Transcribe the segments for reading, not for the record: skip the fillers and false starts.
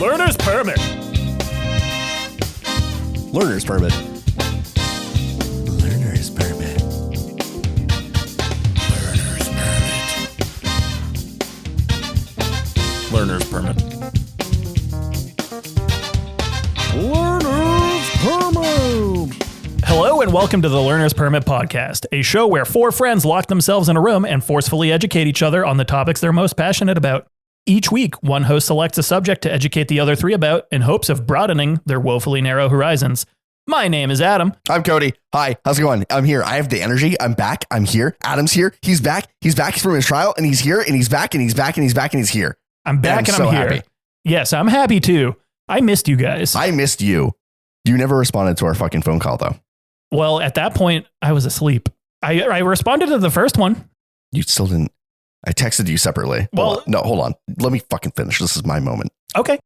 Learner's permit. Learner's permit. Learner's permit. Learner's permit. Learner's permit. Hello and welcome to the Learner's Permit podcast, a show where four friends lock themselves in a room and forcefully educate each other on the topics they're most passionate about. Each week, one host selects a subject to educate the other three about in hopes of broadening their woefully narrow horizons. My name is Adam. I'm Kody. Hi, how's it going? I'm here. I have the energy. I'm back. I'm here. Adam's here. He's back. He's back from his trial, and he's here, and he's back, and he's back, and he's back, and he's here. I'm back and I'm so here. happy. Yes, I'm happy too. I missed you guys. I missed you. You never responded to our fucking phone call, though. Well, at that point, I was asleep. I responded to the first one. You still didn't. I texted you separately. Well, no, hold on. Let me fucking finish. This is my moment. Okay.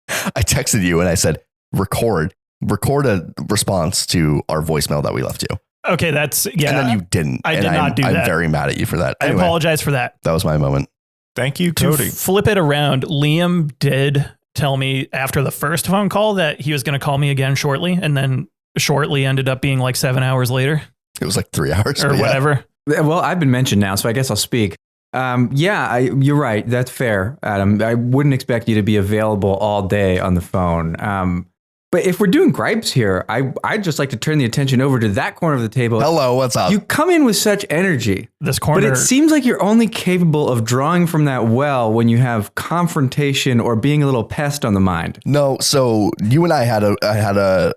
I texted you and I said, record a response to our voicemail that we left you. Okay, yeah. And then you didn't. I did not do that. I'm very mad at you for that. Anyway, I apologize for that. that was my moment. Thank you, To Kody. flip it around, Liam did tell me after the first phone call that he was going to call me again shortly, and then shortly ended up being like 7 hours later It was like 3 hours. or but yeah. whatever. Well, I've been mentioned now, so I guess I'll speak. You're right. That's fair, Adam. I wouldn't expect you to be available all day on the phone. But if we're doing gripes here, I'd just like to turn the attention over to that corner of the table. Hello, what's up? You come in with such energy, This corner. but it seems like you're only capable of drawing from that well when you have confrontation or being a little pest on the mind. No, so you and I had a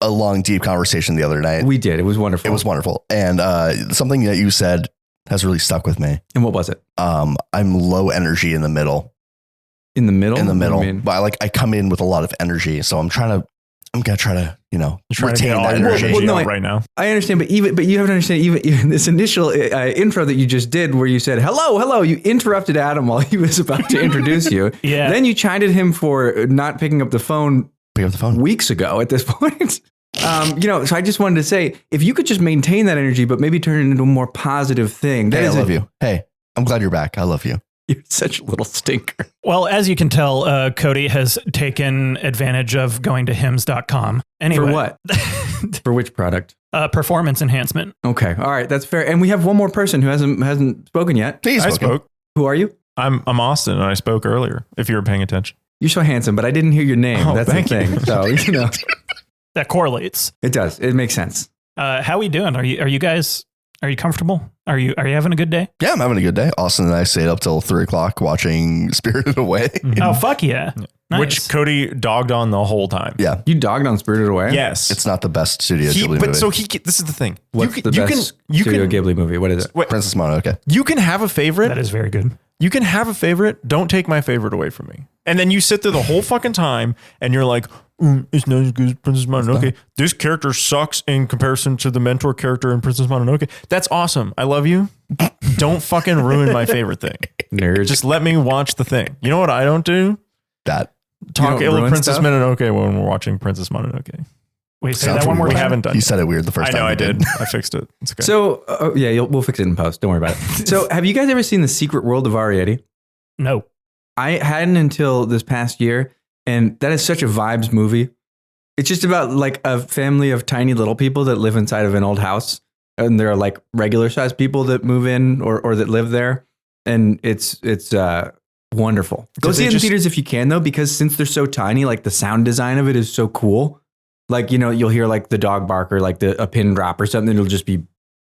long, deep conversation the other night. We did. It was wonderful. It was wonderful. And something that you said has really stuck with me. And what was it? I'm low energy in the middle. In the middle? In the What do you middle. mean? But I come in with a lot of energy. So I'm going to try to, Trying to retain get all that your energy. energy no, out right now. I understand, but you have to understand, even this initial intro that you just did where you said, hello, you interrupted Adam while he was about to introduce you. Yeah. Then you chided him for not picking up the phone Pick up the phone. weeks ago at this point. So I just wanted to say, if you could just maintain that energy, but maybe turn it into a more positive thing. Hey, I love you. Hey, I'm glad you're back. I love you. You're such a little stinker. Well, as you can tell, Kody has taken advantage of going to hymns.com. Anyway, For what? For which product? Performance enhancement. Okay. All right. That's fair. And we have one more person who hasn't spoken yet. Please I spoke. Who are you? I'm Austin, and I spoke earlier. If you were paying attention. You're so handsome, but I didn't hear your name. Oh, That's thank the you. thing. So, That correlates. it does. It makes sense. How we doing? Are you guys? Are you comfortable? Are you having a good day? Yeah, I'm having a good day. Austin and I stayed up till 3:00 watching Spirited Away. Oh fuck yeah! Nice. Which Kody dogged on the whole time. Yeah, You dogged on Spirited Away? Yes. it's not the best Studio Ghibli movie. This is the thing. What's the best Studio Ghibli movie? What is it? Wait, Princess Mononoke. you can have a favorite. That is very good. You can have a favorite. Don't take my favorite away from me. And then you sit there the whole fucking time and you're like, it's not as good as Princess Mononoke. This character sucks in comparison to the mentor character in Princess Mononoke. That's awesome. I love you. Don't fucking ruin my favorite thing. Nerd. Just let me watch the thing. You know what I don't do? That Talk don't ill of ruin Princess stuff? Mononoke when we're watching Princess Mononoke. Wait, say Sounds that one more weird. We time. haven't done you it. said it weird the first I time. know I you did. I fixed it. It's okay. So, we'll fix it in post. Don't worry about it. So, have you guys ever seen The Secret World of Arrietty? No. I hadn't until this past year, and that is such a vibes movie. It's just about like a family of tiny little people that live inside of an old house, and there are like regular sized people that move in or that live there, and it's wonderful. Go Did see they it in just- theaters if you can though, because since they're so tiny, like the sound design of it is so cool. Like you'll hear like the dog bark or like a pin drop or something. It'll just be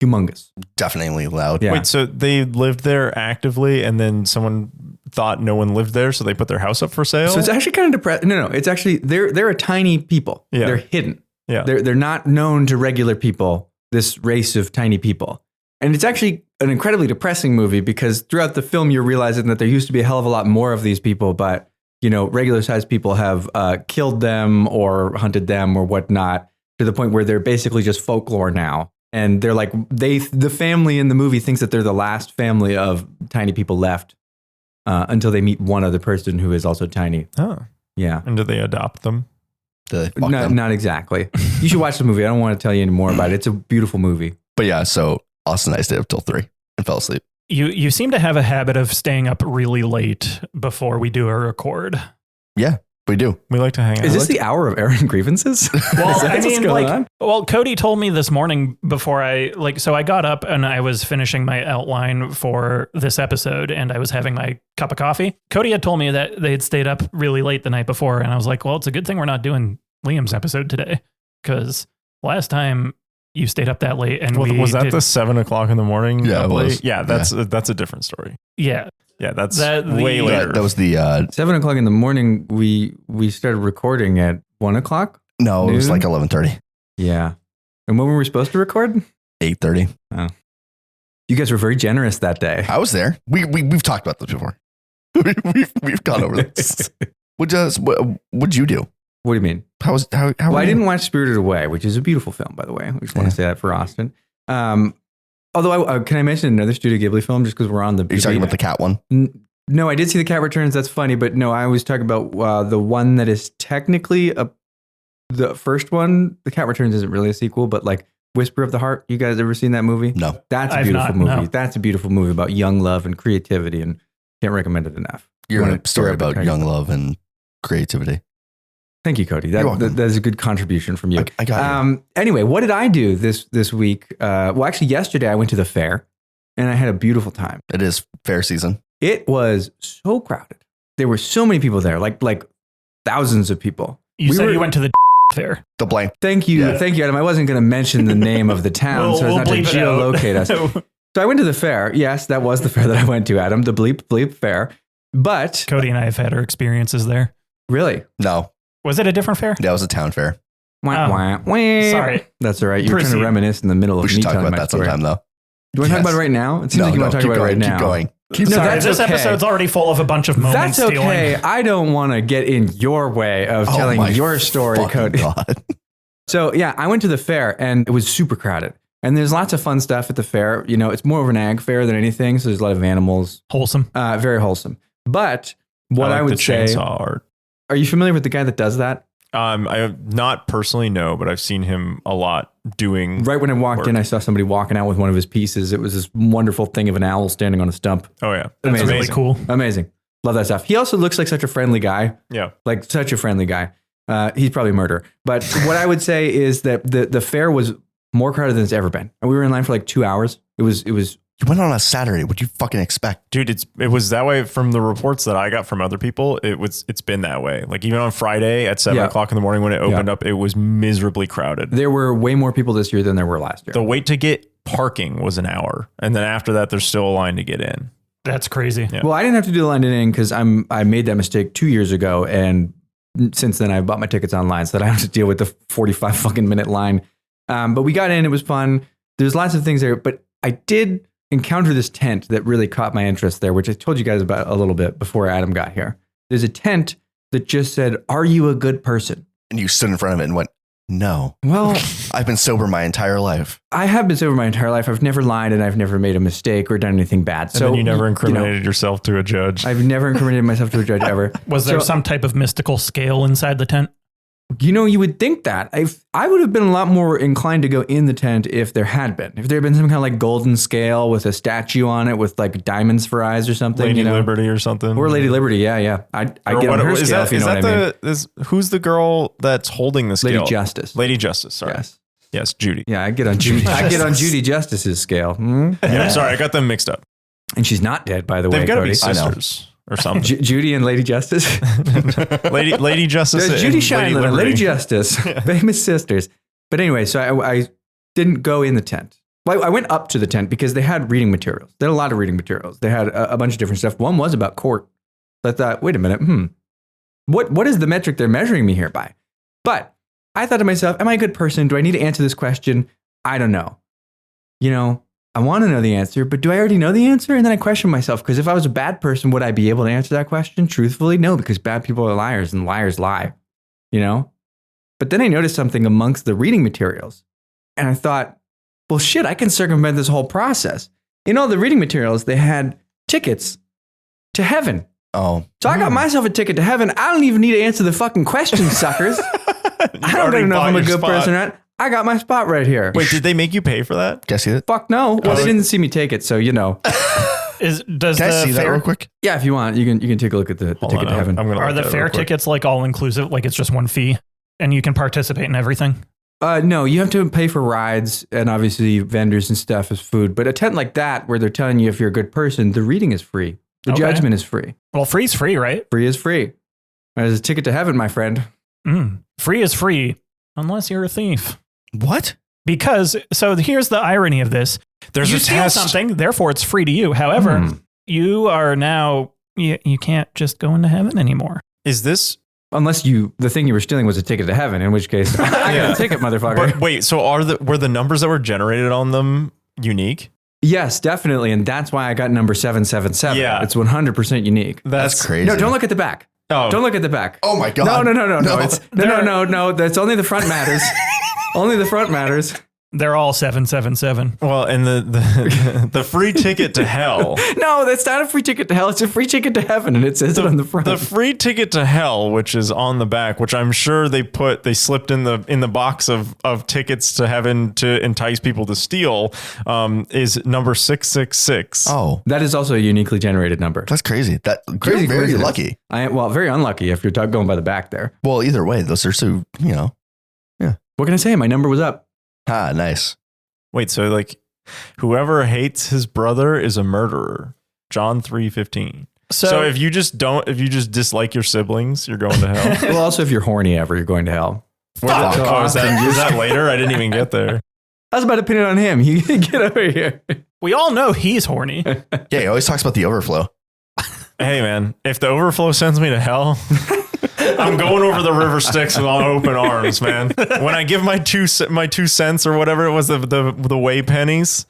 humongous. Definitely loud. Yeah. Wait, so they lived there actively and then someone thought no one lived there, so they put their house up for sale? So it's actually kind of depressing. No, it's actually they're a tiny people. Yeah. They're hidden. Yeah. They're not known to regular people, this race of tiny people. And it's actually an incredibly depressing movie because throughout the film you're realizing that there used to be a hell of a lot more of these people, but regular sized people have killed them or hunted them or whatnot to the point where they're basically just folklore now. And they're like the family in the movie thinks that they're the last family of tiny people left until they meet one other person who is also tiny. Oh. Yeah. And do they adopt them? Not exactly. You should watch the movie. I don't want to tell you any more about it. It's a beautiful movie. But yeah, so Austin and I stayed up till 3 and fell asleep. You seem to have a habit of staying up really late before we do a record. Yeah. We do. We like to hang out. Is this the hour of airing grievances? Well, I mean, Kody told me this morning before so I got up and I was finishing my outline for this episode and I was having my cup of coffee. Kody had told me that they had stayed up really late the night before. And I was like, well, it's a good thing we're not doing Liam's episode today, because last time you stayed up that late and was that the 7 o'clock in the morning? Yeah, it was. Yeah, that's a different story. Yeah. Yeah, that's way later. That was the 7 o'clock in the morning. We started recording at 1 o'clock. no, it was Noon? like 11:30, Yeah. And when were we supposed to record? 8:30. Oh. You guys were very generous that day. I was there. We've talked about this before. we've gone over this. What'd you do? What do you mean? How Well, were I you? didn't watch Spirited Away, which is a beautiful film, by the way. I just want to say that for Austin. Although, can I mention another Studio Ghibli film just because we're on the... Are you talking about the cat one? No, I did see The Cat Returns. That's funny. But no, I was talking about the one that is technically the first one. The Cat Returns isn't really a sequel, but like Whisper of the Heart. You guys ever seen that movie? No. That's a I've beautiful not, movie. no. That's a beautiful movie about young love and creativity, and can't recommend it enough. You're You in wanna a story hear about the- young love and creativity. Thank you, Kody. You're welcome. That is a good contribution from you. I got you. Anyway, what did I do this week? Well, actually, yesterday I went to the fair, and I had a beautiful time. It is fair season. It was so crowded. There were so many people there, like thousands of people. You said you went to the fair. The blank. Thank you, Adam. I wasn't going to mention the name of the town, so as not to bleep it out. geolocate us. So I went to the fair. Yes, that was the fair that I went to, Adam. The bleep fair. But Kody and I have had our experiences there. really, No, Was it a different fair? that was a town fair. wah, Oh. wah, wah. Sorry. That's all right. You're trying Proceed. to reminisce in the middle of We me should talk telling about my that story. sometime, though. Do you want to talk Yes. about it right now? It seems like you want to talk keep about going, it right now. Keep going. No, Sorry, that's this okay. episode's already full of a bunch of moments That's stealing. okay. I don't want to get in your way of Oh telling my your story, fucking Kody. God. So yeah, I went to the fair and it was super crowded. And there's lots of fun stuff at the fair. You know, it's more of an ag fair than anything. So there's a lot of animals. Wholesome. Very wholesome. But what I like would the say, chainsaw art. are you familiar with the guy that does that? I have not personally no, but I've seen him a lot doing. Right when I walked in, I saw somebody walking out with one of his pieces. It was this wonderful thing of an owl standing on a stump. Oh yeah, That's Amazing. really cool. Amazing. Love that stuff. He also looks like such a friendly guy. Yeah, Like such a friendly guy. He's probably a murderer. But what I would say is that the fair was more crowded than it's ever been. And we were in line for like 2 hours. It was You went on a Saturday. What'd you fucking expect? dude, it was that way from the reports that I got from other people. It's been that way. Like even on Friday at 7 Yeah. o'clock in the morning when it opened up, it was miserably crowded. there were way more people this year than there were last year. The wait to get parking was an hour, and then after that, there's still a line to get in. That's crazy. Yeah. Well, I didn't have to do the line in because I made that mistake 2 years ago, and since then I bought my tickets online so that I don't have to deal with the 45 fucking minute line. But we got in; it was fun. There's lots of things there, but I did encounter this tent that really caught my interest there, which I told you guys about a little bit before Adam got here. There's a tent that just said, "Are you a good person?" And you stood in front of it and went, no, Well, I've been sober my entire life. I have been sober my entire life. I've never lied and I've never made a mistake or done anything bad. And then you never know, incriminated yourself to a judge. I've never incriminated myself to a judge ever. Was there So- some type of mystical scale inside the tent? You know, you would think that. I would have been a lot more inclined to go in the tent if there had been. If there had been some kind of like golden scale with a statue on it with like diamonds for eyes or something. Lady you know? Liberty or something, Or Lady Liberty, yeah. I'd Or get on her is scale that, if you is know that what I mean. who's the girl that's holding the scale? Lady Justice. Lady Justice. Sorry. Yes, Judy. Yeah, I get on Judy. I get on Judy Justice's scale. Hmm? Yeah, sorry, I got them mixed up. And she's not dead, by the way. They've got to be Kody. sisters or something. Judy and Lady Justice. Lady Justice. There's and Judy Shineland and Lady Liberty. Justice, famous sisters. But anyway, so I didn't go in the tent. Well, I went up to the tent because they had reading materials. They had a lot of reading materials. They had a bunch of different stuff. One was about court. So I thought, wait a minute, what is the metric they're measuring me here by? But I thought to myself, am I a good person? Do I need to answer this question? I don't know. You know, I want to know the answer, but do I already know the answer? And then I question myself, because if I was a bad person, would I be able to answer that question truthfully? No, because bad people are liars and liars lie, you know? But then I noticed something amongst the reading materials. And I thought, well, shit, I can circumvent this whole process. In all the reading materials, they had tickets to heaven. Oh, So I got myself a ticket to heaven. I don't even need to answer the fucking questions, suckers. I don't already even know if bought I'm a your good spot. person or not. I got my spot right here. Wait, did they make you pay for that? guess you did. Fuck no. Well, they didn't see me take it, so you know. Does Can I the see that fare, real quick? Yeah, if you want, you can take a look at the Hold ticket on, to heaven. I'm gonna are look the at it fare real quick. tickets like all inclusive? Like it's just one fee and you can participate in everything? No, you have to pay for rides and obviously vendors and stuff as food. But a tent like that, where they're telling you if you're a good person, the reading is free. The Okay. judgment is free. Well, free's free, right? Free is free. There's a ticket to heaven, my friend. Free is free unless you're a thief. What? Because, so here's the irony of this. There's You a steal test. something, therefore it's free to you. However, you are now, you can't just go into heaven anymore. Is this? Unless the thing you were stealing was a ticket to heaven, in which case, I got Yeah. a ticket, motherfucker. But wait, so were the numbers that were generated on them unique? Yes, definitely. And that's why I got number 777. Yeah. It's 100% unique. That's crazy. No, don't look at the back. Oh, Don't look at the back. Oh my God. No. It's, no. That's only the front matters. Only the front matters. They're all 777. well, and the free ticket to hell. No, that's not a free ticket to hell. It's a free ticket to heaven, and it says it on the front. The free ticket to hell, which is on the back, which I'm sure they slipped in the box of tickets to heaven to entice people to steal, is number 666. Oh, That is also a uniquely generated number. that's crazy. You're very coincidence. lucky. Very unlucky if you're going by the back there. Well, either way, those are so, What can I say? My number was up. nice. Wait, so like, whoever hates his brother is a murderer. John 3:15. So if you just dislike your siblings, you're going to hell. Well, also, if you're horny ever, you're going to hell. Is that later? I didn't even get there. I was about to pin it on him. You get over here. We all know he's horny. Yeah, he always talks about the overflow. Hey man, if the overflow sends me to hell, I'm going over the river Styx with open arms, man. When I give my 2 cents or whatever it was, the way pennies,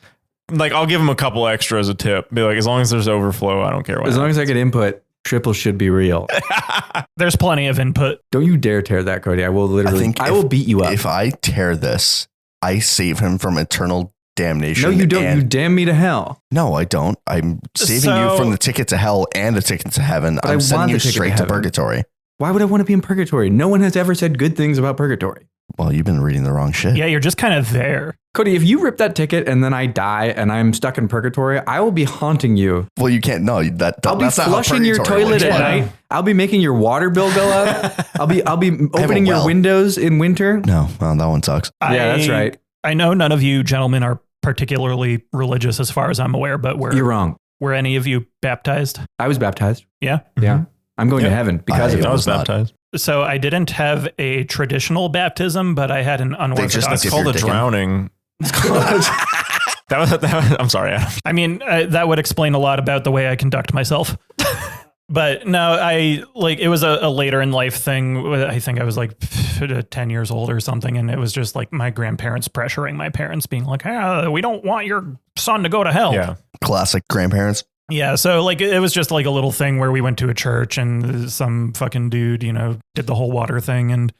like I'll give him a couple extra as a tip. Be like, as long as there's overflow, I don't care what. As long as I get input, triple should be real. There's plenty of input. Don't you dare tear that, Cody. I will literally. I will beat you up. If I tear this, I save him from eternal damnation. No, you don't. You damn me to hell. No, I don't. I'm saving you from the ticket to hell and the ticket to heaven. I'm sending you straight to purgatory. Why would I want to be in purgatory? No one has ever said good things about purgatory. Well, you've been reading the wrong shit. Yeah, you're just kind of there. Cody, if you rip that ticket and then I die and I'm stuck in purgatory, I will be haunting you. Well, you can't. No, I'll be flushing your toilet at night. I'll be making your water bill go up. I'll be opening your windows in winter. No, well, that one sucks. Yeah, that's right. I know none of you gentlemen are particularly religious as far as I'm aware, but You're wrong. were any of you baptized? I was baptized. Yeah. Yeah. I'm going to heaven because of it. I was baptized. So I didn't have a traditional baptism, but I had an unorthodox. It's called a drowning. I'm sorry, Adam. I mean, that would explain a lot about the way I conduct myself. But no, it was a later in life thing. I think I was like 10 years old or something. And it was just like my grandparents pressuring my parents being like, we don't want your son to go to hell. Yeah. Classic grandparents. Yeah. So like, it was just like a little thing where we went to a church and some fucking dude, did the whole water thing. And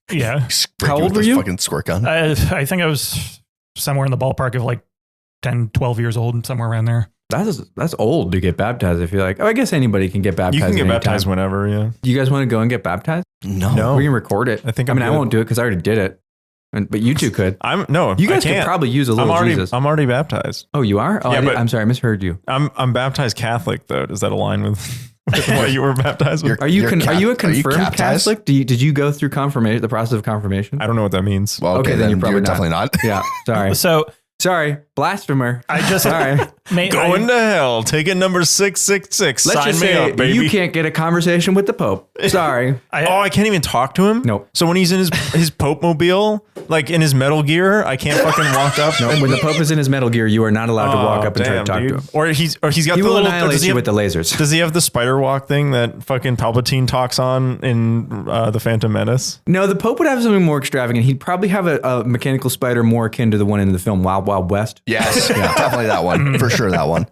yeah. How old were you? Fucking squirt gun. I think I was somewhere in the ballpark of like 10, 12 years old, somewhere around there. That's old to get baptized. I feel like. Oh, I guess anybody can get baptized. You can get anytime. baptized whenever. Yeah. Do you guys want to go and get baptized? No. We can record it. I mean, I won't do it because I already did it. But you two could. You guys could probably use a little Jesus. I'm already baptized. Oh, you are? Oh, Yeah, I'm sorry, I misheard you. I'm baptized Catholic though. Does that align with what you were baptized with? Are you a confirmed baptized? Catholic? Did you go through confirmation? The process of confirmation? I don't know what that means. Well, Okay, then you're probably not. definitely not. Yeah. Sorry. So Sorry, blasphemer. I just Sorry. Going to hell. Ticket number 666. Let's Sign just me say up, baby. you can't get a conversation with the Pope. Sorry. I can't even talk to him? Nope. So when he's in his Pope mobile, like in his Metal Gear, I can't fucking walk up. No, when the Pope is in his Metal Gear, you are not allowed to walk up and try to talk to him. Or he's got He the will little. annihilate you with the lasers. Does he have the spider walk thing that fucking Palpatine talks on in the Phantom Menace? No, the Pope would have something more extravagant. He'd probably have a mechanical spider more akin to the one in the film Wild Wild West. Yes, yeah, definitely that one. For sure, that one.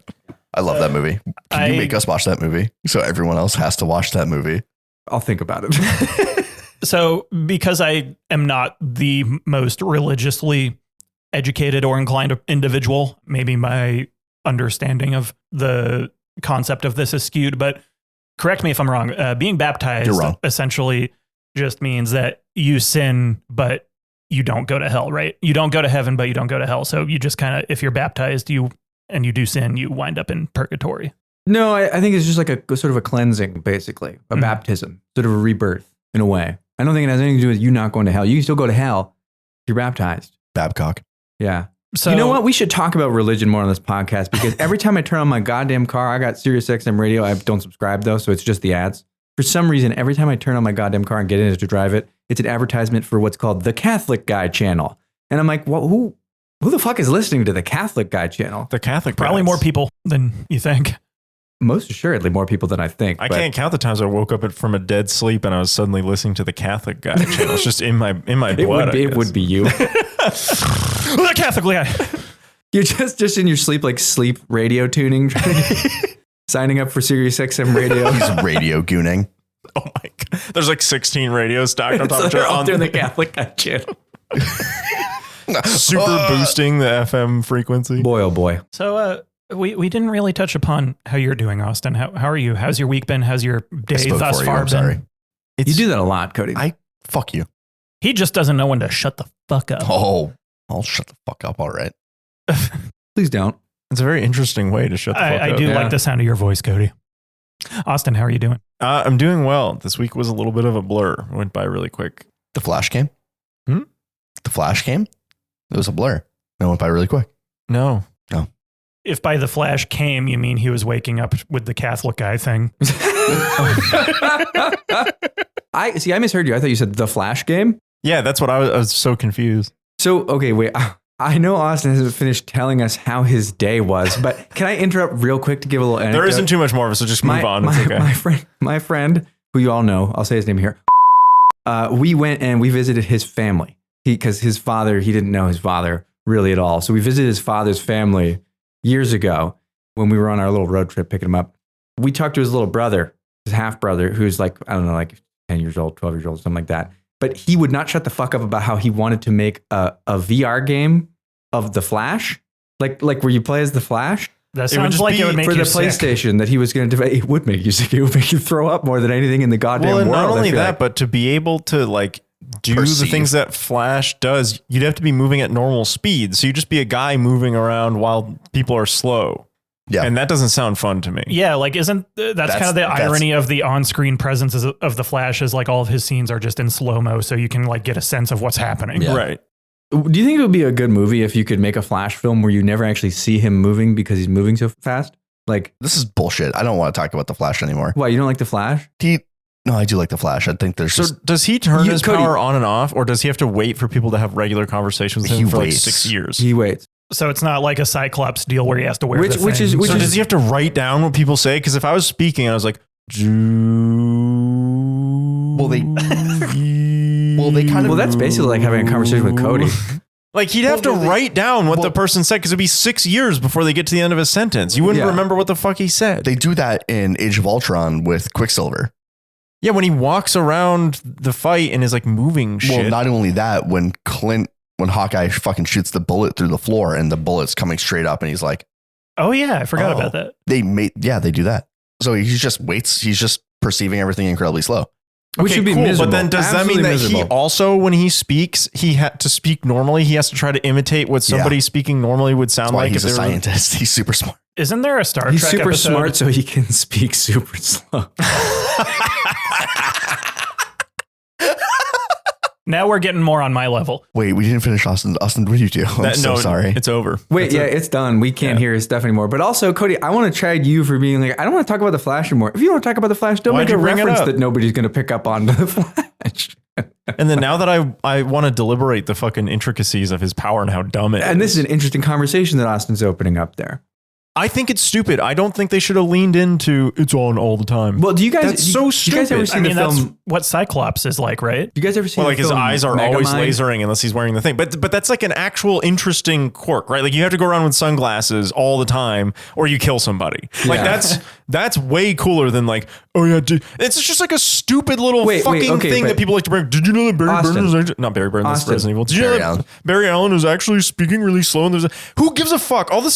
I love that movie. Can you make us watch that movie so everyone else has to watch that movie? I'll think about it. So because I am not the most religiously educated or inclined individual, maybe my understanding of the concept of this is skewed, but correct me if I'm wrong. Being baptized You're wrong. essentially just means that you sin, but you don't go to hell, right? You don't go to heaven, but you don't go to hell. So you just kind of, if you're baptized, you and you do sin, you wind up in purgatory. No, I think it's just like a sort of a cleansing, basically, a baptism, sort of a rebirth in a way. I don't think it has anything to do with you not going to hell. You can still go to hell if you're baptized. Babcock. Yeah. So You know what? We should talk about religion more on this podcast because every time I turn on my goddamn car, I got Sirius XM radio. I don't subscribe though, so it's just the ads. For some reason, every time I turn on my goddamn car and get in it to drive it, it's an advertisement for what's called the Catholic Guy channel. And I'm like, well, who the fuck is listening to the Catholic Guy channel? The Catholic Probably guys. more people than you think. Most assuredly more people than I think. I but- can't count the times I woke up from a dead sleep and I was suddenly listening to the Catholic Guy channel. It's just in my blood. It would be you. The Catholic guy. You're just in your sleep, like sleep radio tuning, signing up for Sirius XM radio. He's radio gooning. Oh my God. There's like 16 radios stacked on top of each They're other. all doing the Catholic Guy channel. Super boosting the FM frequency. Boy, oh boy. So we didn't really touch upon how you're doing, Austin. How are you? How's your week been? How's your day spoke thus for you, far I'm been? sorry. You do that a lot, Kody. Fuck you. He just doesn't know when to shut the fuck up. Oh, I'll shut the fuck up. All right. Please don't. It's a very interesting way to shut the fuck I up. do Yeah. like the sound of your voice, Kody. Austin, how are you doing? I'm doing well. This week was a little bit of a blur. It went by really quick. The Flash came? Hmm? The Flash came? It was a blur. It went by really quick. No. If by the Flash came, you mean he was waking up with the Catholic guy thing? I misheard you. I thought you said the Flash game. Yeah, that's what I was so confused. So, okay, wait. I know Austin hasn't finished telling us how his day was, but can I interrupt real quick to give a little anecdote? There isn't too much more of it, so just move on. It's okay. My friend, who you all know, I'll say his name here. We went and we visited his family because his father, he didn't know his father really at all. So we visited his father's family years ago when we were on our little road trip picking him up. We talked to his little brother, his half brother, who's like, I don't know, like 10 years old, 12 years old, something like that. But he would not shut the fuck up about how he wanted to make a VR game of the Flash, like where you play as the Flash. That It would sounds just like be it would make for you the sick. PlayStation that he was going to develop. It would make you sick. It would make you throw up more than anything in the goddamn Well, and world. not I only feel that, like. but to be able to like do Perceive. the things that Flash does, you'd have to be moving at normal speed. So you just be a guy moving around while people are slow. Yeah. And that doesn't sound fun to me. Yeah, like isn't that's kind of the that's- irony of the on-screen presence of the Flash is like all of his scenes are just in slow-mo, so you can like get a sense of what's happening. Yeah. Right. Do you think it would be a good movie if you could make a Flash film where you never actually see him moving because he's moving so fast? Like, This is bullshit. I don't want to talk about the Flash anymore. why, you don't like the Flash? No, I do like the Flash. I think there's So just does he turn You- his Kody- power on and off, or does he have to wait for people to have regular conversations with him He for like waits. 6 years? He waits. So it's not like a Cyclops deal where he has to wear Which the is- thing. which So is- does he have to write down what people say? Because if I was speaking and I was like, Well, they kind of Well, that's basically like having a conversation with Kody. like he'd have to Well, they- write down what the well- person said because it'd be 6 years before they get to the end of a sentence. You wouldn't Yeah. remember what the fuck he said. they do that in Age of Ultron with Quicksilver. Yeah, when he walks around the fight and is like moving shit. Well, not only that, when Hawkeye fucking shoots the bullet through the floor and the bullet's coming straight up and he's like, Oh yeah, I forgot Oh. about that. they do that. So he just waits. He's just perceiving everything incredibly slow. Which should be cool, miserable. But then does that mean Absolutely that he miserable. also, when he speaks, he had to speak normally? He has to try to imitate what somebody speaking normally would sound That's why like he's if a they were. scientist. He's super smart. Isn't there a Star He's Trek super episode? smart, so he can speak super slow. Now we're getting more on my level. Wait, we didn't finish Austin. Austin, what did you do? I'm so sorry. It's over. Wait, yeah, it's done. We can't hear his stuff anymore. But also, Kody, I want to chide you for being like, I don't want to talk about the Flash anymore. If you want to talk about the Flash, don't Why'd make a you bring it reference up? that nobody's going to pick up on to the Flash. And then now that I want to deliberate the fucking intricacies of his power and how dumb it is. And this is an interesting conversation that Austin's opening up there. I think it's stupid. I don't think they should have leaned into it's on all the time. Well, do you guys? That's do so you guys ever stupid. see I mean, the that's film? what Cyclops is like, right? Do you guys ever see? Well, the like his film eyes are Megamind? always lasering unless he's wearing the thing. But that's like an actual interesting quirk, right? Like you have to go around with sunglasses all the time or you kill somebody. Like Yeah. that's way cooler than like, oh yeah, dude. It's just like a stupid little fucking okay, thing but- that people like to bring. Did you know that Barry Austin. Burns is actually, not Barry Burns, that's Austin. Resident Evil. Did you Barry know Allen. that Barry Allen is actually speaking really slow and who gives a fuck? All the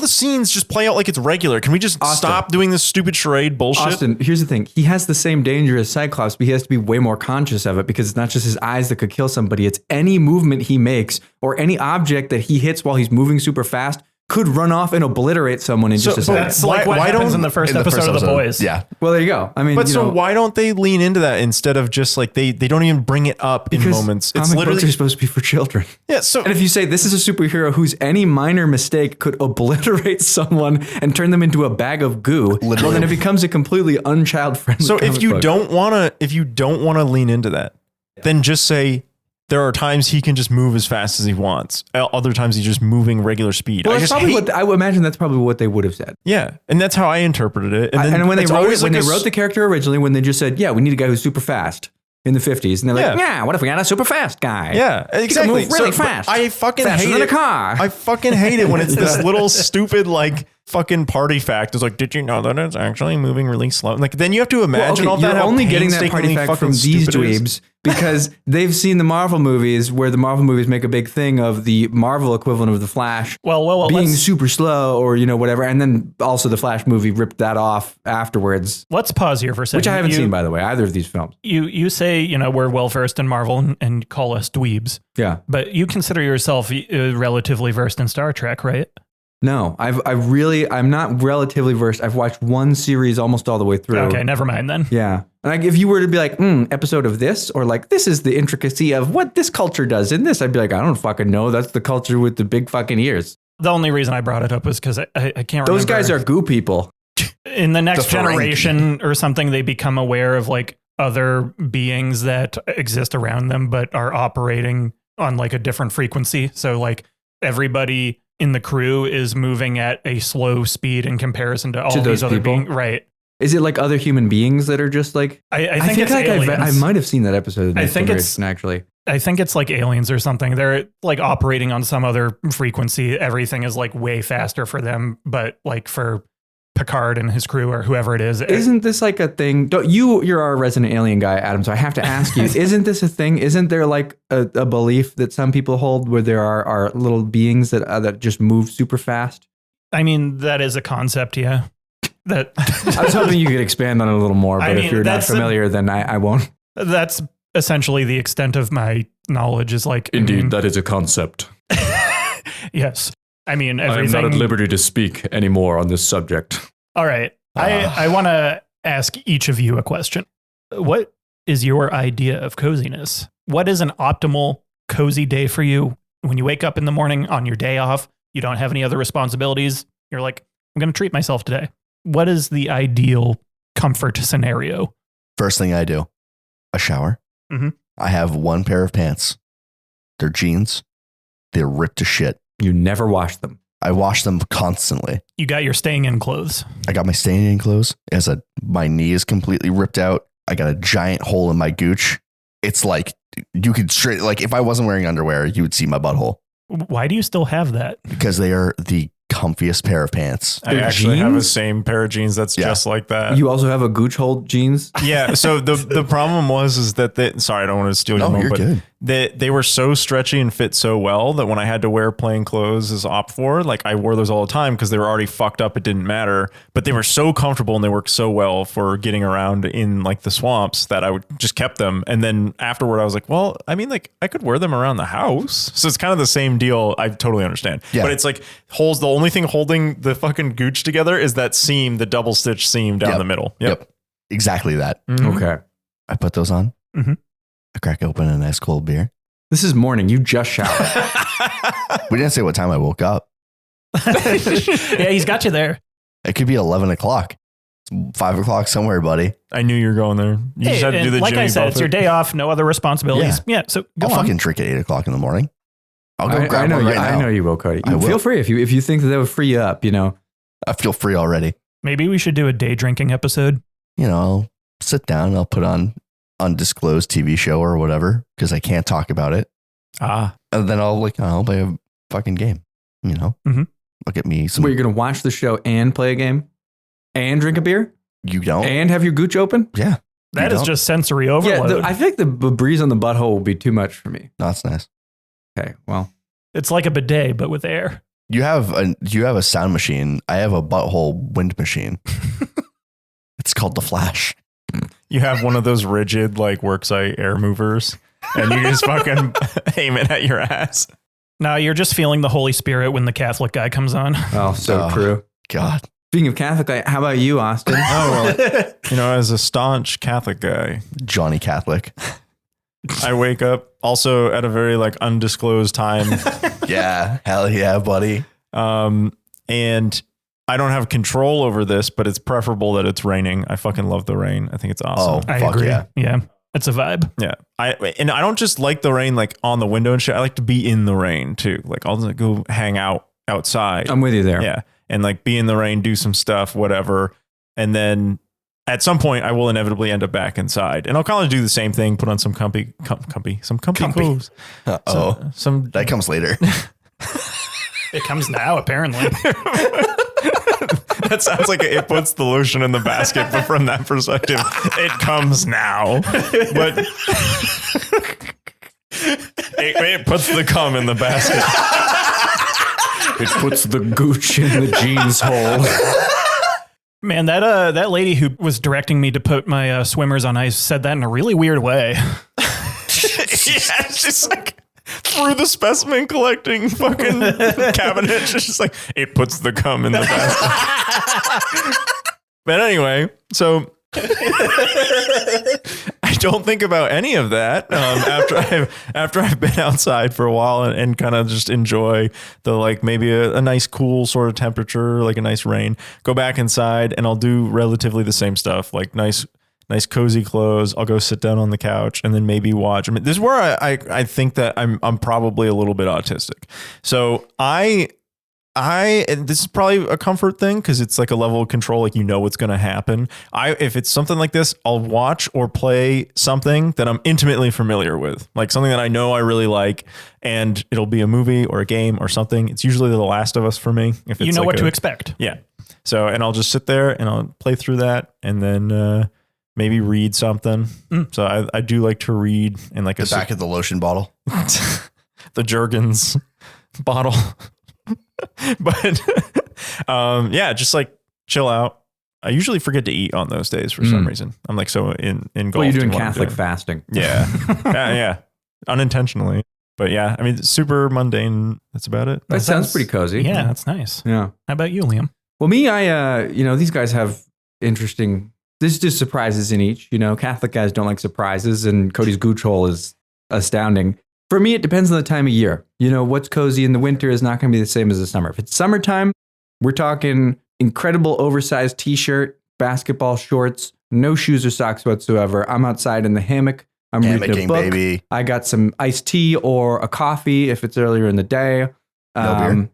scenes just play out like it's regular. Can we just stop doing this stupid charade bullshit? Austin, here's the thing. He has the same danger as Cyclops, but he has to be way more conscious of it because it's not just his eyes that could kill somebody. It's any movement he makes or any object that he hits while he's moving super fast could run off and obliterate someone in just a second. That's like what why happens don't- in the first In the episode first of The episode. Boys. Yeah. Well, there you go. I mean, But you so know, why don't they lean into that instead of just like they don't even bring it up in because moments? It's comic literally books are supposed to be for children. yeah. So And if you say this is a superhero whose any minor mistake could obliterate someone and turn them into a bag of goo, well, then it becomes a completely unchild friendly. so if you don't want to lean into that, then just say there are times he can just move as fast as he wants. Other times he's just moving regular speed. well, I that's just probably hate, I would imagine that's probably what they would have said. yeah, and that's how I interpreted it. And then And when they it's wrote always it, when like they a wrote the character originally, when they just said, "Yeah, we need a guy who's super fast," in the 50s, and they're like, Yeah. "Yeah, what if we got a super fast guy? yeah, he can exactly. move really So, but fast. I fucking faster hate than it. a car." I fucking hate it when it's this little stupid like fucking party fact. It's like, did you know that it's actually moving really slow? Like then you have to imagine all that. You're how only getting that painstakingly party fact from fucking these stupid it is. dweebs because they've seen the Marvel movies, where the Marvel movies make a big thing of the Marvel equivalent of the Flash Well, being let's, super slow, or whatever, and then also the Flash movie ripped that off afterwards, let's pause here for a second. which I haven't You- seen, by the way, either of these films. You say, we're well versed in Marvel and call us dweebs, Yeah. but you consider yourself relatively versed in Star Trek, right? No, I'm not relatively versed. I've watched one series almost all the way through. Okay, never mind then. Yeah. Like if you were to be like, episode of this, or like, this is the intricacy of what this culture does in this, I'd be like, I don't fucking know. That's the culture with the big fucking ears. The only reason I brought it up was because I can't remember. Those guys are goo people. In the next The Ferengi. generation or something, they become aware of like other beings that exist around them, but are operating on like a different frequency. So like everybody in the crew is moving at a slow speed in comparison to all To these those other people? beings. Right. Is it like other human beings that are just like, I think it's like aliens. I might have seen that episode. Of I Next think Generation, actually. I think it's like aliens or something. They're like operating on some other frequency. Everything is like way faster for them, but like for Picard and his crew or whoever it is. Isn't this like a thing? You're our resident alien guy, Adam. So I have to ask you, isn't this a thing? Isn't there like a belief that some people hold where there are little beings that just move super fast? I mean, that is a concept. Yeah. That I was hoping you could expand on it a little more, but I mean, if you're not that's familiar, then I won't. that's essentially the extent of my knowledge is like, that is a concept. yes. I mean, everything. liberty to speak anymore on this subject. All right. I want to ask each of you a question. What is your idea of coziness? What is an optimal cozy day for you when you wake up in the morning on your day off? You don't have any other responsibilities. You're like, I'm going to treat myself today. What is the ideal comfort scenario? First thing I do, a shower. Mhm. I have one pair of pants. They're jeans. They're ripped to shit. You never wash them. I wash them constantly. You got your staying in clothes. I got my staying in clothes. My knee is completely ripped out. I got a giant hole in my gooch. It's like you could straight, like if I wasn't wearing underwear, you would see my butthole Why do you still have that? because they are the comfiest pair of pants. I They're actually have a jeans? same pair of jeans that's Yeah. just like that. You also have a gooch hole jeans. Yeah. So the problem was that sorry, I don't want to steal your No, moment, you're but good. they were so stretchy and fit so well that when I had to wear plain clothes as op for, like I wore those all the time because they were already fucked up. It didn't matter, but they were so comfortable and they worked so well for getting around in like the swamps that I would just kept them. And then afterward, I was like, well, I mean, like I could wear them around the house. So it's kind of the same deal. I totally understand. Yeah. But it's like holes. The only thing holding the fucking gooch together is that seam, the double stitch seam down Yep. the middle. Yep. Exactly that. Mhm. Okay. I put those on. Mhm. I crack open a nice cold beer. This is morning. You just showered. We didn't say what time I woke up. Yeah, he's got you there. It could be 11 o'clock. It's 5 o'clock somewhere, buddy. I knew you were going there. You just had to do and the like Jimmy I said, it's your Buffett. day off, no other responsibilities. Yeah, so go I'll on. fucking drink at 8 o'clock in the morning. I'll go I grab know one you. right now. I know you will, Cody. I will. Feel free if you think that would free you up. I feel free already. Maybe we should do a day drinking episode. I'll sit down. I'll put on undisclosed TV show or whatever because I can't talk about it. Ah, And then I'll play a fucking game. Mhm. Look at me. Where you're gonna watch the show and play a game, and drink a beer, You don't? and have your gooch open. Yeah. That You is don't? just sensory Yeah, overload. I feel like the breeze on the butthole will be too much for me. No, that's nice. Okay, well, It's like a bidet, but with air. You have a sound machine. I have a butthole wind machine. It's called the Flash. you have one of those rigid like worksite air movers, and you just fucking aim it at your ass. No, you're just feeling the Holy Spirit when the Catholic guy comes on. Oh, so true. God. Speaking of Catholic, how about you, Austin? Oh, well, as a staunch Catholic guy, Johnny Catholic. I wake up also at a very like undisclosed time. Yeah. Hell yeah, buddy. And I don't have control over this, but it's preferable that it's raining. I fucking love the rain. I think it's awesome. I fuck agree. yeah. Yeah. It's a vibe. Yeah. I don't just like the rain like on the window and shit. I like to be in the rain too. Like I'll just go hang out outside. I'm with you there. Yeah. And like be in the rain, do some stuff, whatever. And then at some point I will inevitably end up back inside. And I'll kind of do the same thing, put on some comfy clothes. Uh-oh. Some That comes later. It comes now, apparently. That sounds like it puts the lotion in the basket, but from that perspective, it comes now. But it puts the cum in the basket. It puts the gooch in the jeans hole. Man, that lady who was directing me to put my swimmers on ice said that in a really weird way. Yeah, it's just like through the specimen collecting fucking cabinet. It's just like, it puts the cum in the basket. But anyway, so I don't think about any of that after I've been outside for a while and kind of just enjoy the like maybe a nice cool sort of temperature, like a nice rain. Go back inside and I'll do relatively the same stuff, like nice cozy clothes. I'll go sit down on the couch and then maybe watch. I mean, this is where I think that I'm probably a little bit autistic. So and this is probably a comfort thing because it's like a level of control, like you know what's going to happen. If it's something like this, I'll watch or play something that I'm intimately familiar with, like something that I know I really like, and it'll be a movie or a game or something. It's usually The Last of Us for me. If it's You know like what to expect. Yeah. So, and I'll just sit there and I'll play through that and then maybe read something. So I do like to read in like The back of the lotion bottle. the Jergens bottle. But yeah, just like chill out. I usually forget to eat on those days for some reason. I'm like so in golf. Well, you're doing Catholic fasting. Yeah. Yeah. Unintentionally. But yeah, I mean, super mundane. That's about it. That sounds pretty cozy. Yeah, that's nice. Yeah. How about you, Liam? Well, me, these guys have interesting. There's just surprises in each. Catholic guys don't like surprises, and Cody's gooch hole is astounding. For me, it depends on the time of year. What's cozy in the winter is not going to be the same as the summer. If it's summertime, we're talking incredible oversized t-shirt, basketball shorts, no shoes or socks whatsoever. I'm outside in the hammock. I'm reading a book. Baby. I got some iced tea or a coffee if it's earlier in the day. No beer?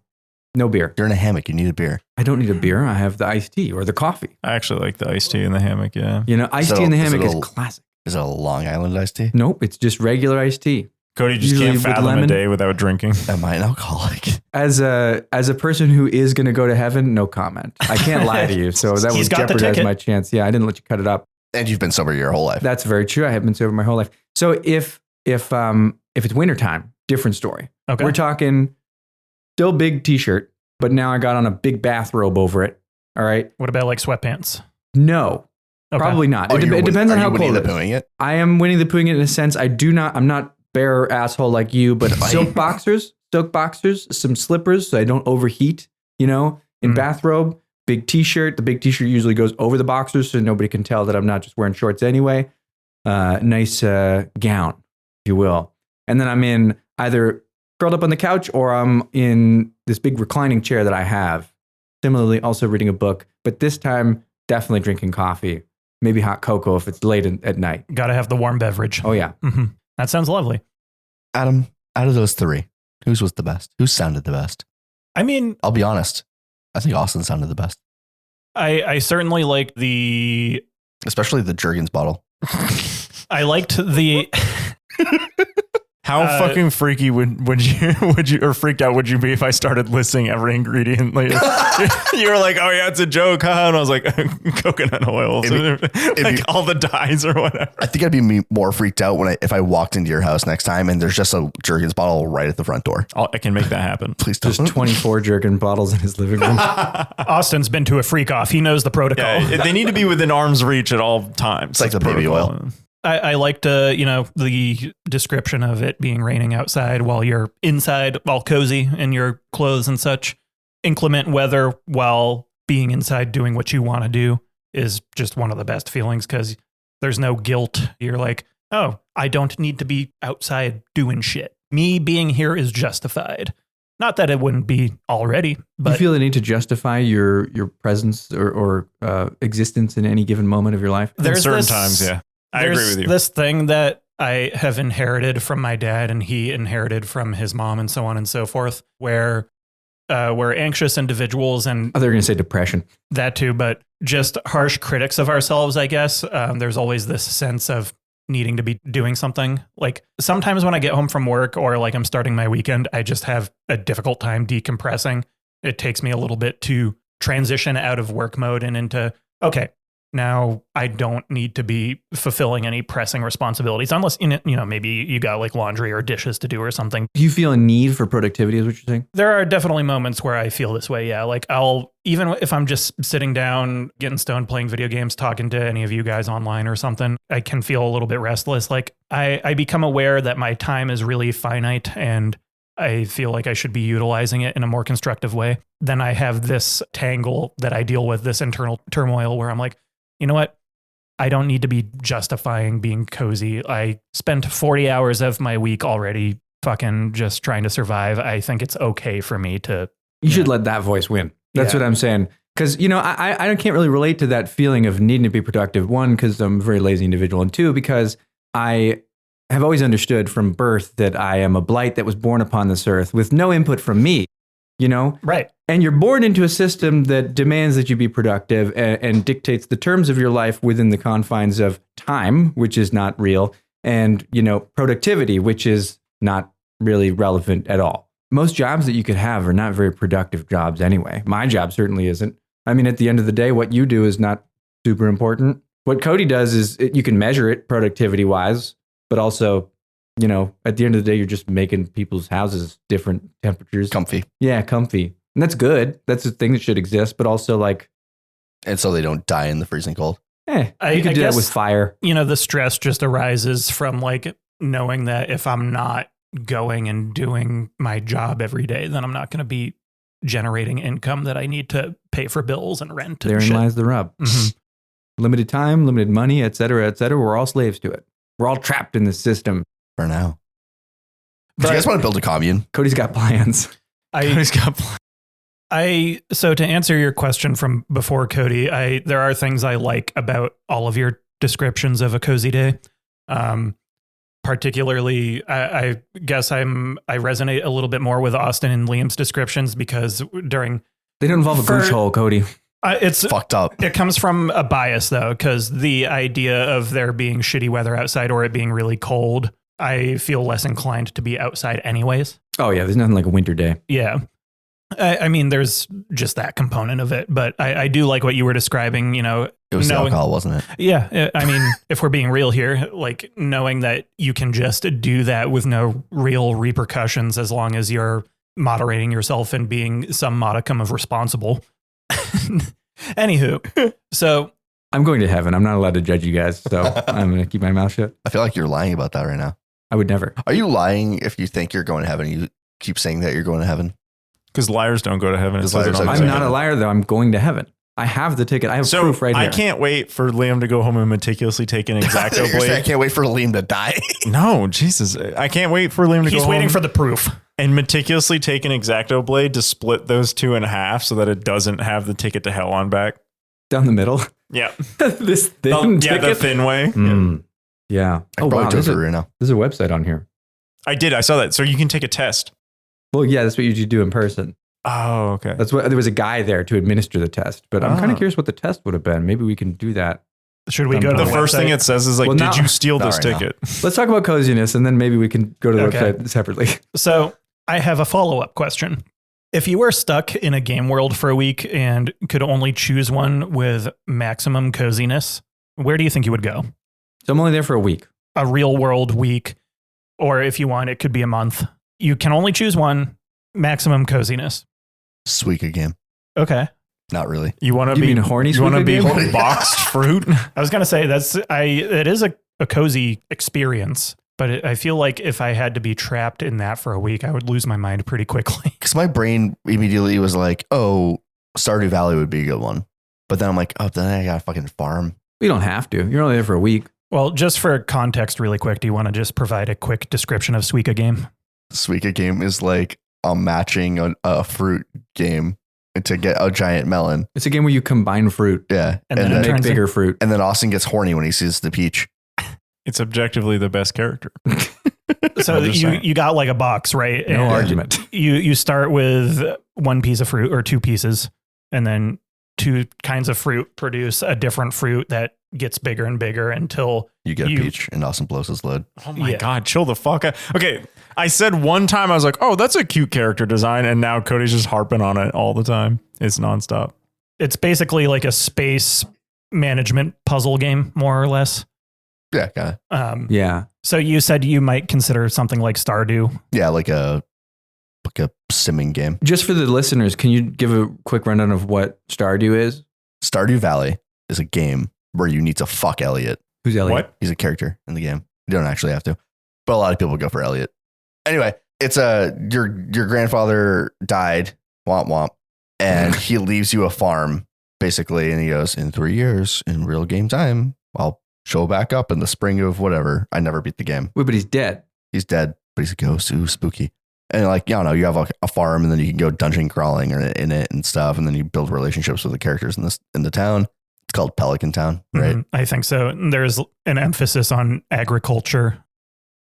No beer. You're in a hammock. You need a beer. I don't need a beer. I have the iced tea or the coffee. I actually like the iced tea in the hammock. Yeah. Iced tea in the hammock is classic. Is it a Long Island iced tea? Nope. It's just regular iced tea. Cody just Usually can't with fathom lemon. a day without drinking. Am I an alcoholic? As a person who is going to go to heaven, no comment. I can't lie to you. So that He's would got the jeopardize ticket. my chance. Yeah, I didn't let you cut it up. And you've been sober your whole life. That's very true. I have been sober my whole life. So if it's wintertime, different story. Okay. We're talking still big t-shirt, but now I got on a big bathrobe over it. All right. What about like sweatpants? No, Okay. probably not. Oh, It depends on how cold it is. Pooing it? I am Winnie the Poohing it in a sense. I'm not bare asshole like you, but silk boxers, some slippers so I don't overheat, in bathrobe, big t-shirt. The big t-shirt usually goes over the boxers so nobody can tell that I'm not just wearing shorts anyway. Nice gown, if you will. And then I'm in either curled up on the couch or I'm in this big reclining chair that I have. Similarly, also reading a book, but this time definitely drinking coffee, maybe hot cocoa if it's late at night. Got to have the warm beverage. Oh yeah. Mm-hmm. That sounds lovely. Adam, out of those three, whose was the best? Who sounded the best? I mean, I'll be honest. I think Austin sounded the best. I certainly like the... Especially the Jergens bottle. I liked the... How fucking freaky would you or freaked out would you be if I started listing every ingredient later? You were like, oh yeah, it's a joke, huh? And I was like, coconut oil, all the dyes or whatever. I think I'd be more freaked out if I walked into your house next time and there's just a Jergens bottle right at the front door. I can make that happen. Please don't. Just 24 Jergens bottles in his living room. Austin's been to a freak off. He knows the protocol. Yeah, they need to be within arm's reach at all times. It's like the baby oil. I liked, the description of it being raining outside while you're inside, all cozy in your clothes and such. Inclement weather while being inside doing what you want to do is just one of the best feelings because there's no guilt. You're like, oh, I don't need to be outside doing shit. Me being here is justified. Not that it wouldn't be already, but you feel the need to justify your presence or existence in any given moment of your life? There's certain times, yeah. I agree with you. This thing that I have inherited from my dad and he inherited from his mom and so on and so forth, where we're anxious individuals and... Oh, they're going to say depression. That too, but just harsh critics of ourselves, I guess. There's always this sense of needing to be doing something. Like sometimes when I get home from work or like I'm starting my weekend, I just have a difficult time decompressing. It takes me a little bit to transition out of work mode and into, okay, now I don't need to be fulfilling any pressing responsibilities unless, maybe you got like laundry or dishes to do or something. Do you feel a need for productivity is what you're saying? There are definitely moments where I feel this way. Yeah. Like even if I'm just sitting down, getting stoned, playing video games, talking to any of you guys online or something, I can feel a little bit restless. Like I become aware that my time is really finite and I feel like I should be utilizing it in a more constructive way. Then I have this tangle that I deal with, this internal turmoil where I'm like, you know what? I don't need to be justifying being cozy. I spent 40 hours of my week already fucking just trying to survive. I think it's okay for me to... You should let that voice win. That's what I'm saying. Because, I can't really relate to that feeling of needing to be productive. One, because I'm a very lazy individual. And two, because I have always understood from birth that I am a blight that was born upon this earth with no input from me, Right. And you're born into a system that demands that you be productive and dictates the terms of your life within the confines of time, which is not real, and, productivity, which is not really relevant at all. Most jobs that you could have are not very productive jobs anyway. My job certainly isn't. I mean, at the end of the day, what you do is not super important. What Kody does is you can measure it productivity wise, but also, at the end of the day, you're just making people's houses different temperatures. Comfy. Yeah, comfy. And that's good. That's a thing that should exist, but also like... And so they don't die in the freezing cold. You could do that with fire. The stress just arises from like knowing that if I'm not going and doing my job every day, then I'm not going to be generating income that I need to pay for bills and rent. And Therein lies the rub. Mm-hmm. Limited time, limited money, et cetera, et cetera. We're all slaves to it. We're all trapped in this system. For now. But you guys want to build a commune? Cody's got plans. So to answer your question from before, Kody, there are things I like about all of your descriptions of a cozy day. Particularly, I guess I resonate a little bit more with Austin and Liam's descriptions because they don't involve a gooch hole, Kody. It's fucked up. It comes from a bias though, because the idea of there being shitty weather outside or it being really cold, I feel less inclined to be outside anyways. Oh yeah, there's nothing like a winter day. Yeah. I mean, there's just that component of it, but I do like what you were describing, It was the alcohol, wasn't it? Yeah. I mean, if we're being real here, like knowing that you can just do that with no real repercussions as long as you're moderating yourself and being some modicum of responsible. Anywho, so... I'm going to heaven. I'm not allowed to judge you guys, so I'm going to keep my mouth shut. I feel like you're lying about that right now. I would never. Are you lying if you think you're going to heaven? You keep saying that you're going to heaven? Because liars don't go to heaven. I'm not a liar, though. I'm going to heaven. I have the ticket. I have proof right here. I can't wait for Liam to go home and meticulously take an X-Acto blade. I can't wait for Liam to die. No, Jesus. I can't wait for Liam to go home. He's waiting for the proof. And meticulously take an X-Acto blade to split those two in half so that it doesn't have the ticket to hell on back. Down the middle? Yeah. This thin ticket? Yeah, the thin way. Yeah. I wow. There's a website on here. I did. I saw that. So you can take a test. Well, yeah, that's what you do in person. Oh, okay. There was a guy there to administer the test, but I'm kind of curious what the test would have been. Maybe we can do that. Should we go to the first thing it says is like, did you steal this ticket? Let's talk about coziness and then maybe we can go to the website separately. So I have a follow-up question. If you were stuck in a game world for a week and could only choose one with maximum coziness, where do you think you would go? So I'm only there for a week. A real world week, or if you want, it could be a month. You can only choose one, maximum coziness. Suika game. Okay. Not really. You want to be horny? You want to be boxed fruit? I was gonna say it is a a cozy experience. But I feel like if I had to be trapped in that for a week, I would lose my mind pretty quickly. Because my brain immediately was like, oh, Stardew Valley would be a good one. But then I'm like, oh, then I got to fucking farm. You don't have to. You're only there for a week. Well, just for context really quick, do you want to just provide a quick description of Suika game? Suika game is like matching a fruit game to get a giant melon. It's a game where you combine fruit. Yeah. And And then then make bigger fruit. And then Austin gets horny when he sees the peach. It's objectively the best character. So I'm just saying. you got like a box, right? No And argument. You start with one piece of fruit or two pieces, and then two kinds of fruit produce a different fruit that gets bigger and bigger until You get a peach and Austin blows his load. Oh my God, chill the fuck out. Okay, I said one time I was like, oh, that's a cute character design. And now Cody's just harping on it all the time. It's nonstop. it's basically like a space management puzzle game, more or less. Yeah, kind of. Yeah. So you said you might consider something like Stardew. Yeah, like a simming game. Just for the listeners, can you give a quick rundown of what Stardew is? Stardew Valley is a game where you need to fuck Elliot. Who's Elliot? What? He's a character in the game. You don't actually have to, but a lot of people go for Elliot. Anyway, it's your grandfather died, womp womp, and he leaves you a farm basically, and he goes, in 3 years in real game time, I'll show back up in the spring of whatever. I never beat the game. Wait, but he's dead. He's dead, but he's a ghost. Ooh, spooky. And like, you have a farm, and then you can go dungeon crawling in it and stuff, and then you build relationships with the characters in the town. It's called Pelican Town, right? I think so. There's an emphasis on agriculture.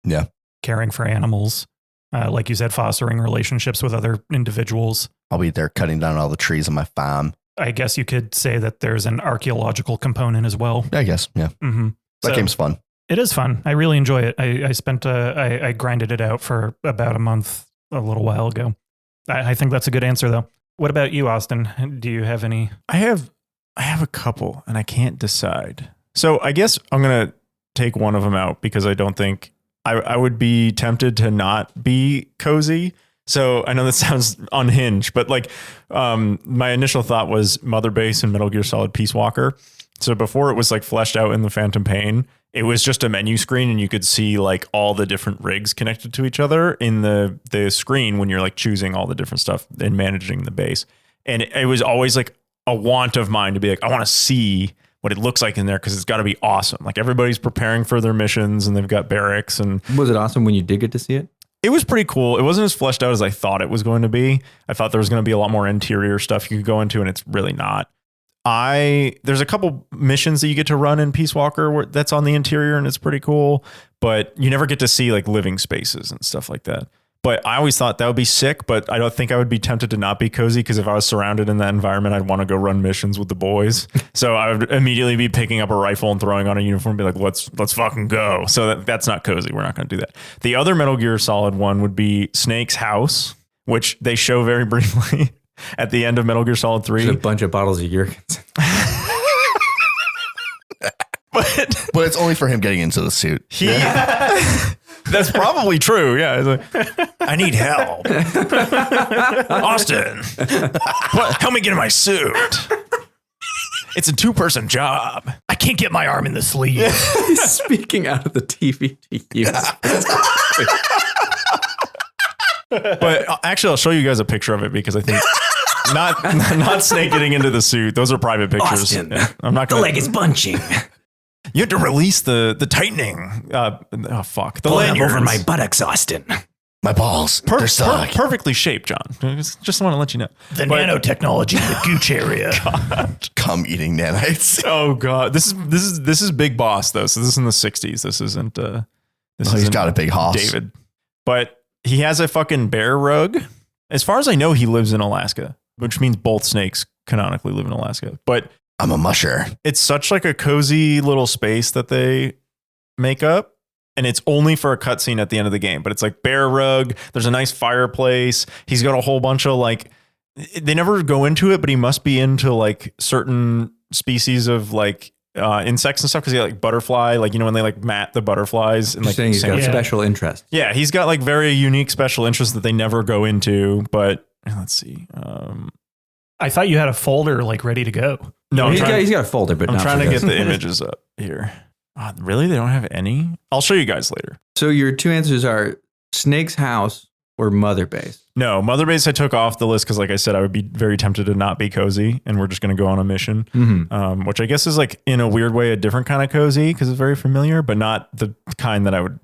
Yeah. Caring for animals. Like you said, fostering relationships with other individuals. I'll be there cutting down all the trees on my farm. I guess you could say that there's an archaeological component as well. I guess, yeah. Mm-hmm. That game's fun. It is fun. I really enjoy it. I grinded it out for about a month a little while ago. I think that's a good answer, though. What about you, Austin? Do you have any? I have a couple and I can't decide. So I guess I'm going to take one of them out because I don't think I would be tempted to not be cozy. So I know that sounds unhinged, but like my initial thought was Mother Base and Metal Gear Solid Peace Walker. So before it was like fleshed out in the Phantom Pain, it was just a menu screen and you could see like all the different rigs connected to each other in the screen when you're like choosing all the different stuff and managing the base. And it was always like a want of mine to be like, I want to see what it looks like in there because it's got to be awesome. Like everybody's preparing for their missions and they've got barracks. And Was it awesome when you did get to see it? it was pretty cool. It wasn't as fleshed out as I thought it was going to be. I thought there was going to be a lot more interior stuff you could go into, and it's really not. There's a couple missions that you get to run in Peace Walker that's on the interior, and it's pretty cool, but you never get to see like living spaces and stuff like that. But I always thought that would be sick, but I don't think I would be tempted to not be cozy because if I was surrounded in that environment, I'd want to go run missions with the boys. So I would immediately be picking up a rifle and throwing on a uniform and be like, let's fucking go. So that's not cozy. We're not going to do that. The other Metal Gear Solid one would be Snake's house, which they show very briefly at the end of Metal Gear Solid 3. There's a bunch of bottles of Yerkins. But it's only for him getting into the suit. That's probably true. Yeah. It's like, I need help. Austin, help me get in my suit. It's a 2-person job. I can't get my arm in the sleeve. He's speaking out of the TV to use. But actually, I'll show you guys a picture of it because I think not Snake getting into the suit. Those are private pictures. Austin, I'm not gonna, the leg is bunching. You have to release the tightening. Oh fuck! The Pull it up lanyards. over my buttocks, Austin. My balls, they're stuck. Perfectly shaped, John. Just want to let you know. The nanotechnology in the gooch area. Cum eating nanites. Oh god, this is Big Boss though. So this is in the 60s. This isn't. He's got a big hoss. David, but he has a fucking bear rug. As far as I know, he lives in Alaska, which means both snakes canonically live in Alaska. But I'm a musher. it's such like a cozy little space that they make up. And it's only for a cutscene at the end of the game, but it's like bear rug. There's a nice fireplace. He's got a whole bunch of like, they never go into it, but he must be into like certain species of like insects and stuff. Cause he got like butterfly, like, when they like mat the butterflies and You're like, saying he's got a Yeah. special interest. yeah, he's got like very unique special interests that they never go into, but let's see. I thought you had a folder like ready to go. No, he's got a folder, but I'm not trying for to this. get the images up here. Really? They don't have any? I'll show you guys later. So your two answers are Snake's House or Mother Base. No, Mother Base I took off the list because, like I said, I would be very tempted to not be cozy, and we're just going to go on a mission, which I guess is like in a weird way a different kind of cozy because it's very familiar, but not the kind that I would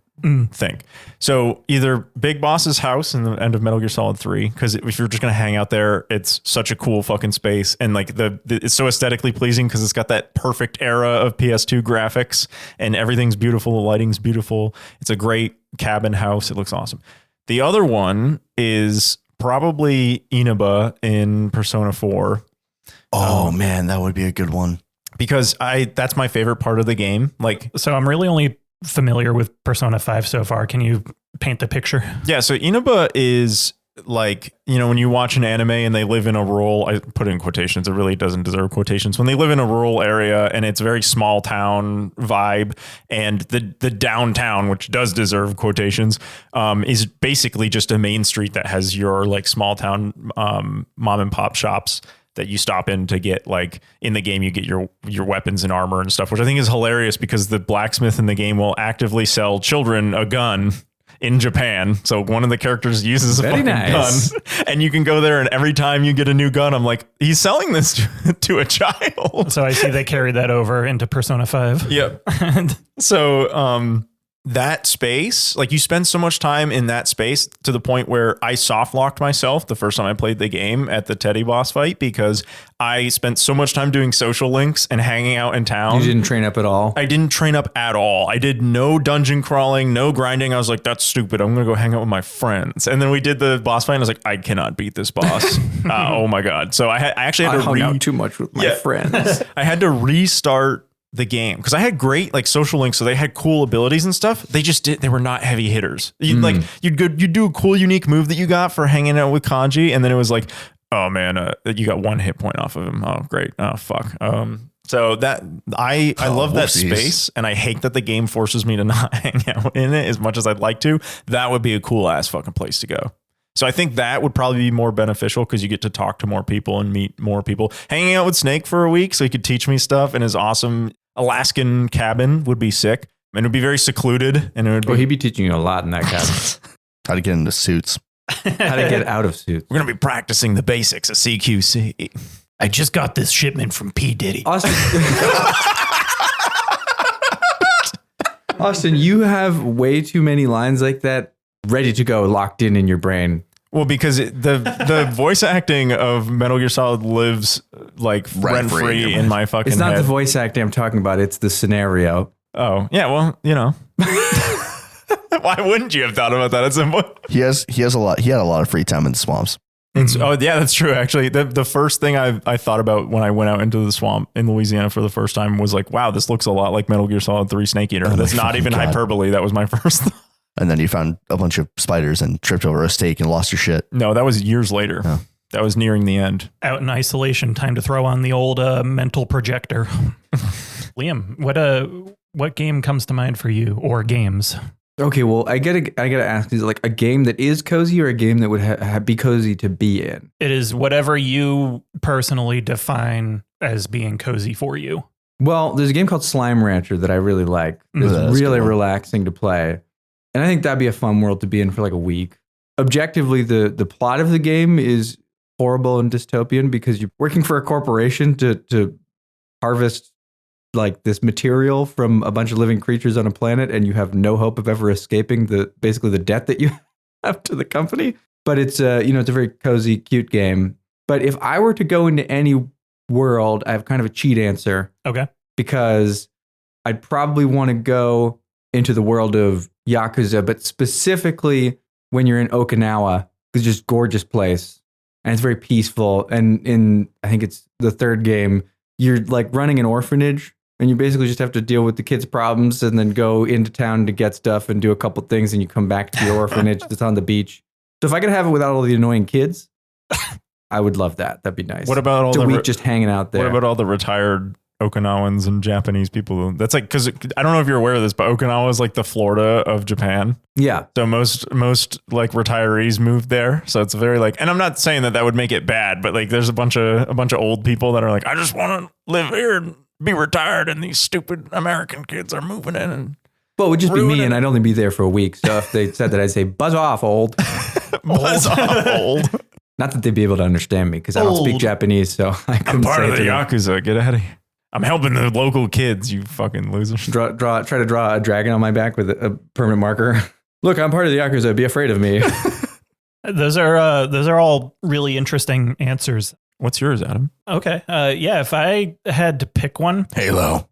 think. So either Big Boss's house in the end of Metal Gear Solid 3, because if you're just going to hang out there, it's such a cool fucking space, and like it's so aesthetically pleasing because it's got that perfect era of PS2 graphics, and everything's beautiful, the lighting's beautiful. It's a great cabin house. It looks awesome. The other one is probably Inaba in Persona 4. Oh man, that would be a good one. Because that's my favorite part of the game. Like, So I'm really only familiar with Persona 5 so far. Can you paint the picture? yeah, so Inaba is like, you know, when you watch an anime and they live in a rural, I put it in quotations, it really doesn't deserve quotations. When they live in a rural area and it's very small town vibe, and the downtown, which does deserve quotations, is basically just a main street that has your like small town mom and pop shops that you stop in to get, like, in the game you get your weapons and armor and stuff, which I think is hilarious because the blacksmith in the game will actively sell children a gun in Japan. So one of the characters uses a fucking gun, and you can go there, and every time you get a new gun, I'm like, he's selling this to a child. So I see they carried that over into Persona 5. Yep. So that space, like, you spend so much time in that space to the point where I soft locked myself the first time I played the game at the Teddy boss fight, because I spent so much time doing social links and hanging out in town. You didn't train up at all? I didn't train up at all. I did no dungeon crawling, no grinding. I was like, that's stupid. I'm going to go hang out with my friends. And then we did the boss fight, and I was like, I cannot beat this boss. Oh my God. So I actually had to hung out too much with my friends. I had to restart the game because I had great like social links, so they had cool abilities and stuff. They were not heavy hitters. You'd do a cool unique move that you got for hanging out with Kanji, and then it was like, oh man, you got 1 hit point off of him. Oh great. Oh fuck. So that I love that space, and I hate that the game forces me to not hang out in it as much as I'd like to. That would be a cool ass fucking place to go. So I think that would probably be more beneficial because you get to talk to more people and meet more people. Hanging out with Snake for a week so he could teach me stuff in his awesome Alaskan cabin would be sick. And it would be very secluded. And it would he'd be teaching you a lot in that cabin. How to get into suits. How to get out of suits. We're going to be practicing the basics of CQC. I just got this shipment from P. Diddy. Austin, you have way too many lines like that ready to go, locked in your brain. Well, because the voice acting of Metal Gear Solid lives like rent free in my fucking head. It's not the voice acting I'm talking about. It's the scenario. Oh, yeah. Well, you know. Why wouldn't you have thought about that at some point? He had a lot of free time in the swamps. Oh, yeah, that's true. Actually, the first thing I thought about when I went out into the swamp in Louisiana for the first time was like, wow, this looks a lot like Metal Gear Solid 3 Snake Eater. That's not even hyperbole. That was my first thought. And then you found a bunch of spiders and tripped over a stake and lost your shit. No, that was years later. Oh. That was nearing the end. Out in isolation, time to throw on the old mental projector. Liam, what game comes to mind for you, or games? Okay, well, I gotta ask: is it like a game that is cozy, or a game that would be cozy to be in? It is whatever you personally define as being cozy for you. Well, there's a game called Slime Rancher that I really like. It's really relaxing to play. And I think that'd be a fun world to be in for like a week. Objectively, the plot of the game is horrible and dystopian because you're working for a corporation to harvest like this material from a bunch of living creatures on a planet, and you have no hope of ever escaping basically the debt that you have to the company. But it's it's a very cozy, cute game. But if I were to go into any world, I have kind of a cheat answer. Okay. Because I'd probably want to go into the world of Yakuza, but specifically when you're in Okinawa, it's just a gorgeous place and it's very peaceful. And I think it's the third game, you're like running an orphanage and you basically just have to deal with the kids' problems and then go into town to get stuff and do a couple things and you come back to your orphanage that's on the beach. So if I could have it without all the annoying kids, I would love that. That'd be nice. What about all the week just hanging out there? What about all the retired Okinawans and Japanese people? That's like, because I don't know if you're aware of this, but Okinawa is like the Florida of Japan. Yeah. So most like retirees moved there. So it's very like, and I'm not saying that would make it bad, but like there's a bunch of old people that are like, I just want to live here and be retired and these stupid American kids are moving in and Well, it would just be me, ruining and it. I'd only be there for a week. So if they said that, I'd say, buzz off, old. buzz off, old. Not that they'd be able to understand me because I don't speak Old. Japanese, so I couldn't I'm part say of it the to them. Yakuza. Get out of here. I'm helping the local kids, you fucking losers. Try to draw a dragon on my back with a permanent marker. Look, I'm part of the Yakuza. Be afraid of me. Those are all really interesting answers. What's yours, Adam? Okay. Yeah, if I had to pick one. Halo.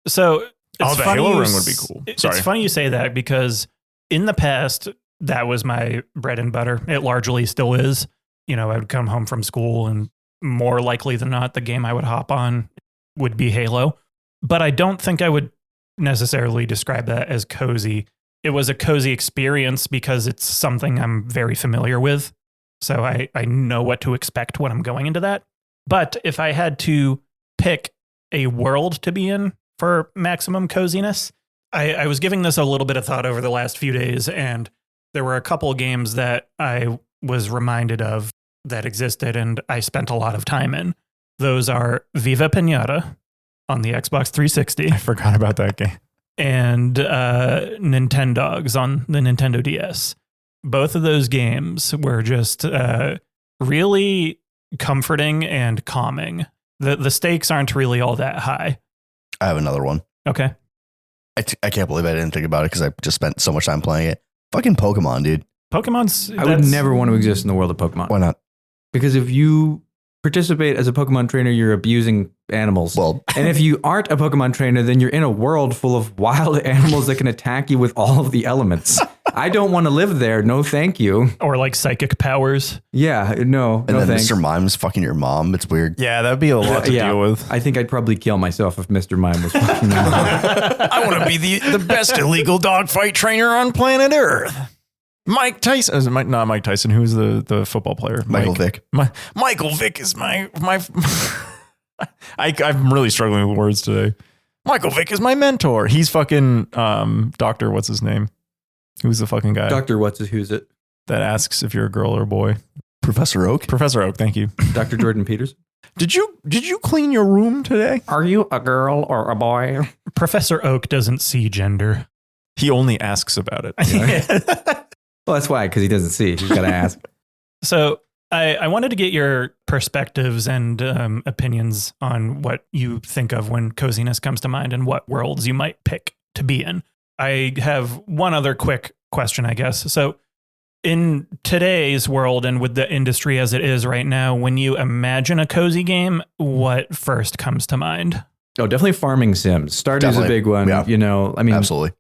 So it's the funny Halo you ring would be s- cool. It's Sorry. funny you say that because in the past, that was my bread and butter. It largely still is. You know, I would come home from school and more likely than not, the game I would hop on would be Halo. But I don't think I would necessarily describe that as cozy. It was a cozy experience because it's something I'm very familiar with. So I know what to expect when I'm going into that. But if I had to pick a world to be in for maximum coziness, I was giving this a little bit of thought over the last few days, and there were a couple of games that I was reminded of that existed and I spent a lot of time in. Those are Viva Pinata on the Xbox 360 I forgot about that game. and Nintendogs on the Nintendo DS. Both of those games were just really comforting and calming. The stakes aren't really all that high. I have another one. Okay. I can't believe I didn't think about it because I just spent so much time playing it. Fucking Pokemon, dude. Pokemon's... I would never want to exist in the world of Pokemon. Why not? Because if you participate as a Pokemon trainer, you're abusing animals. Well, And if you aren't a Pokemon trainer, then you're in a world full of wild animals that can attack you with all of the elements. I don't want to live there. No, thank you. Or like psychic powers. Yeah, no, and no then thanks. Mr. Mime's fucking your mom. It's weird. Yeah, that'd be a lot to deal with. I think I'd probably kill myself if Mr. Mime was fucking me. I want to be the best illegal dogfight trainer on planet Earth. Mike Tyson. Is it not Mike Tyson? Who's the football player? Michael Vick. Michael Vick is my I'm really struggling with words today. Michael Vick is my mentor. He's fucking Doctor. What's his name? Who's the fucking guy Dr. Who's it? that asks if you're a girl or a boy? Professor Oak. Professor Oak. Thank you. Dr. Jordan Peters? Did you clean your room today? Are you a girl or a boy? Professor Oak doesn't see gender. He only asks about it. Well, that's why, because he doesn't see. He's got to ask. So I wanted to get your perspectives and opinions on what you think of when coziness comes to mind and what worlds you might pick to be in. I have one other quick question, I guess. So in today's world and with the industry as it is right now, when you imagine a cozy game, what first comes to mind? Oh, definitely farming sims. Stardew's a Definitely. big one. Yeah. You know, I mean, Absolutely.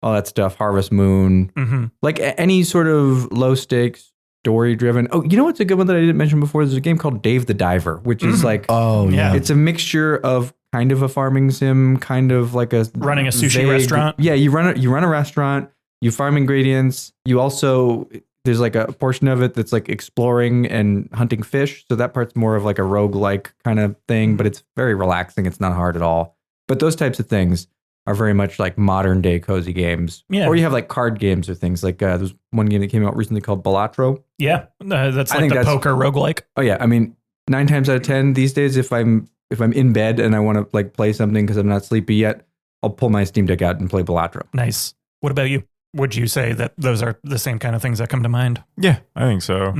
all that stuff. Harvest Moon. Mm-hmm. Like any sort of low stakes, story driven. Oh, you know what's a good one that I didn't mention before? There's a game called Dave the Diver, which is like, Oh, Yeah. yeah. it's a mixture of kind of a farming sim, kind of like a Running a sushi restaurant? Yeah, you run a restaurant, you farm ingredients. You also, there's like a portion of it that's like exploring and hunting fish. So that part's more of like a roguelike kind of thing, but it's very relaxing. It's not hard at all. But those types of things are very much like modern day cozy games. Yeah. Or you have like card games or things like there's one game that came out recently called Balatro. Yeah, that's I like think the that's- poker roguelike. Oh yeah, I mean 9 times out of 10 these days, if I'm in bed and I want to like play something because I'm not sleepy yet, I'll pull my Steam Deck out and play Balatro. Nice. What about you? Would you say that those are the same kind of things that come to mind? Yeah, I think so.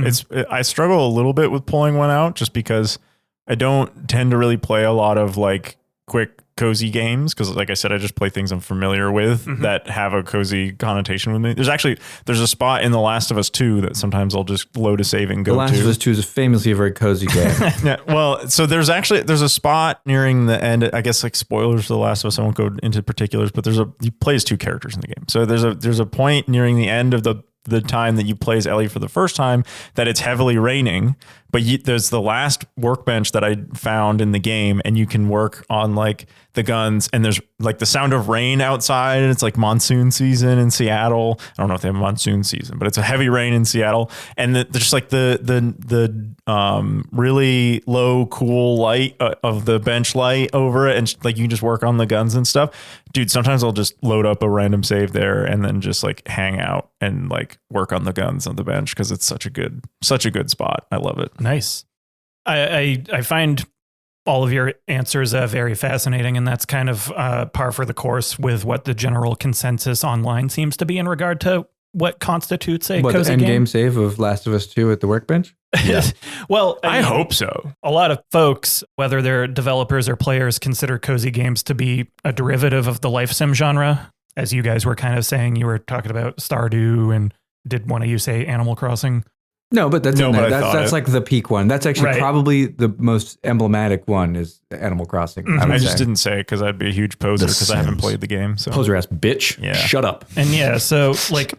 I struggle a little bit with pulling one out just because I don't tend to really play a lot of like quick cozy games because like I said, I just play things I'm familiar with that have a cozy connotation with me. There's a spot in The Last of Us 2 that sometimes I'll just load a save and go The Last to. of Us 2 is famously a very cozy game. Yeah, well, so there's a spot nearing the end. I guess like spoilers for The Last of Us. I won't go into particulars, but you play as two characters in the game. So there's a point nearing the end of the time that you play as Ellie for the first time that it's heavily raining, but there's the last workbench that I found in the game, and you can work on like the guns, and there's like the sound of rain outside, and it's like monsoon season in Seattle. I don't know if they have monsoon season, but it's a heavy rain in Seattle, and there's like the really low cool light of the bench light over it, and like you can just work on the guns and stuff. Dude, sometimes I'll just load up a random save there and then just like hang out and like work on the guns on the bench because it's such a good spot. I love it. Nice. I find all of your answers very fascinating, and that's kind of par for the course with what the general consensus online seems to be in regard to what constitutes a cozy end game. game save of Last of Us 2 at the workbench? Yeah. Well, I hope so. a lot of folks, whether they're developers or players, consider cozy games to be a derivative of the life sim genre. As you guys were kind of saying, you were talking about Stardew, and did one of you say Animal Crossing? No, but that's No, in there. but I thought That's it. like the peak one. That's actually Right. probably the most emblematic one is Animal Crossing. Mhm. would I just say. didn't say it because I'd be a huge poser The because I haven't Sims. played the game. So Poser ass bitch. Yeah. Shut up. And yeah, so like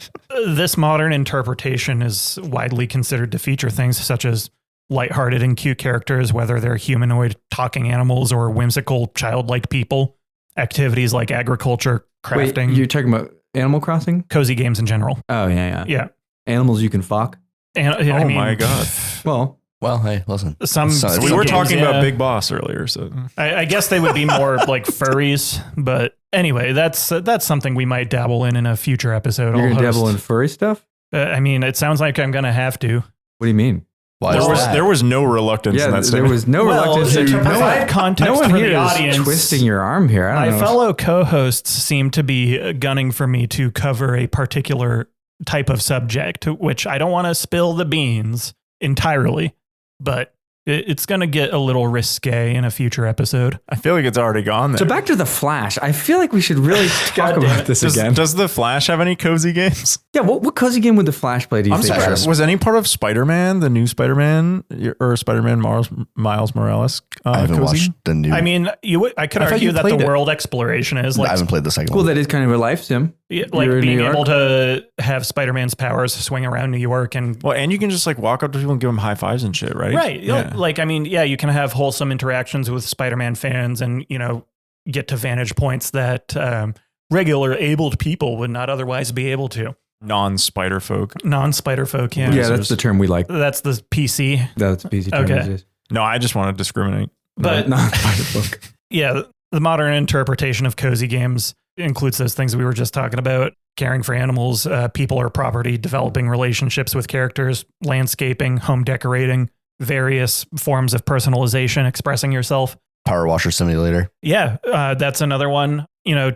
this modern interpretation is widely considered to feature things such as lighthearted and cute characters, whether they're humanoid talking animals or whimsical childlike people, activities like agriculture, Wait, crafting, you're talking about Animal Crossing? cozy games in general. Oh, yeah. Yeah. Animals you can fuck? And I Oh mean, my God. Well, Well, hey, listen. Some So- we were games, talking yeah. about Big Boss earlier. So I guess they would be more like furries, but anyway, that's something we might dabble in a future episode. you're I'll going to host. dabble in furry stuff? I mean, it sounds like I'm going to have to. What do you mean? Why there is was that? there was no reluctance in Yeah, that there statement. was no Well, reluctance. to no provide one- context no one for here the is audience, twisting your arm here. I don't my know. fellow co-hosts seem to be gunning for me to cover a particular type of subject, which I don't want to spill the beans entirely, but it's going to get a little risque in a future episode. I feel like it's already gone there. So back to the Flash. I feel like we should really talk God damn about it. this does, again. does the Flash have any cozy games? Yeah, what cozy game would the Flash play, do you I'm think? surprised. Was any part of Spider-Man, the new Spider-Man, or Spider-Man Miles Morales? I haven't cozy? watched the new. I mean, I could I thought argue you that the played it. world exploration is I like haven't played the second Well, one. that is kind of a life sim. like You're in being New York? able to have Spider-Man's powers swing around New York and Well, and you can just like walk up to people and give them high fives and shit, right? right. Yeah. Like, I mean, yeah, you can have wholesome interactions with Spider-Man fans and, get to vantage points that regular abled people would not otherwise be able to. Non-spider folk. Non-spider folk, yeah. Yeah, that's the term we like. That's the PC. That's the PC term. Okay. these days. No, I just want to discriminate. But not Spider-Book. yeah, the modern interpretation of cozy games includes those things we were just talking about: caring for animals, people or property, developing relationships with characters, landscaping, home decorating, various forms of personalization, expressing yourself. Power Washer Simulator. Yeah, that's another one.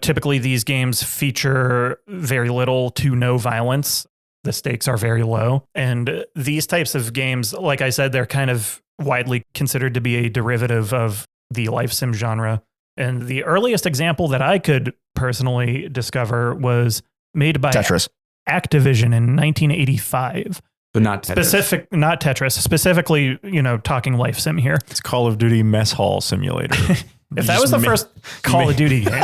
Typically these games feature very little to no violence. The stakes are very low. And these types of games, like I said, they're kind of widely considered to be a derivative of the life sim genre. And the earliest example that I could personally discover was made by Tetris. Activision in 1985. But not Tetris. Not Tetris, specifically, talking life sim here. It's Call of Duty Mess Hall Simulator. If that was the first Call of Duty game,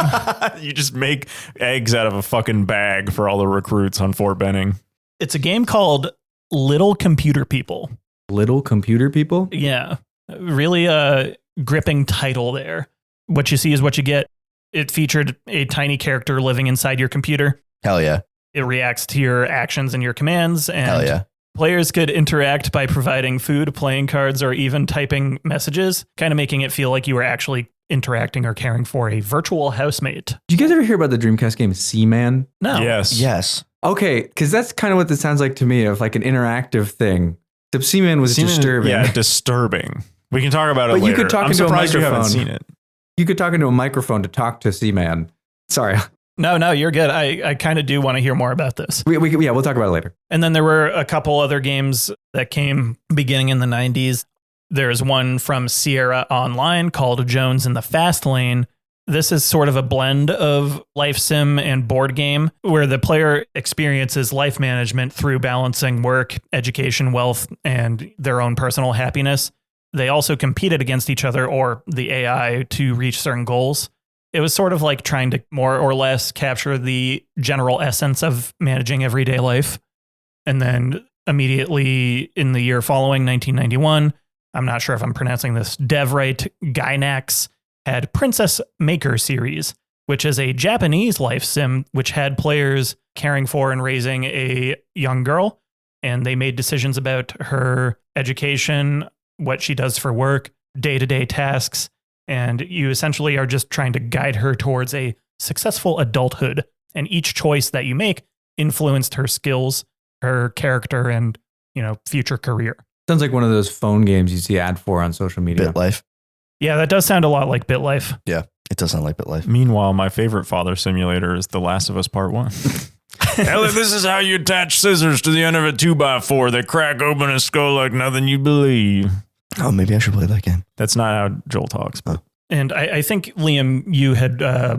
You just make eggs out of a fucking bag for all the recruits on Fort Benning. it's a game called Little Computer People. Little computer people? Yeah, really a gripping title there. What you see is what you get. It featured a tiny character living inside your computer. Hell yeah. It reacts to your actions and your commands, and Hell yeah. players could interact by providing food, playing cards, or even typing messages, kind of making it feel like you were actually interacting or caring for a virtual housemate. Did you guys ever hear about the Dreamcast game Seaman? No. Yes. Yes. Okay, because that's kind of what this sounds like to me, of like an interactive thing. The Seaman was disturbing. Yeah, disturbing. We can talk about it But you later. could talk I'm into a surprised you haven't microphone. seen it. You could talk into a microphone to talk to Seaman. Sorry. No, you're good. I kind of do want to hear more about this. We'll talk about it later. And then there were a couple other games that came beginning in the 90s. There's one from Sierra Online called Jones in the Fast Lane. This is sort of a blend of life sim and board game where the player experiences life management through balancing work, education, wealth, and their own personal happiness. They also competed against each other or the AI to reach certain goals. It was sort of like trying to more or less capture the general essence of managing everyday life. And then immediately in the year following, 1991, I'm not sure if I'm pronouncing this, DevRite Gainax had Princess Maker series, which is a Japanese life sim, which had players caring for and raising a young girl. And they made decisions about her education, what she does for work, day-to-day tasks. And you essentially are just trying to guide her towards a successful adulthood. And each choice that you make influenced her skills, her character, and, future career. Sounds like one of those phone games you see ad for on social media. Bit Life. Yeah, that does sound a lot like BitLife. Yeah, it does sound like BitLife. Meanwhile, my favorite father simulator is The Last of Us Part 1. Ellie, this is how you attach scissors to the end of a 2x4 that crack open a skull like nothing you believe. Oh, maybe I should play that game. That's not how Joel talks, but And I think, Liam, you had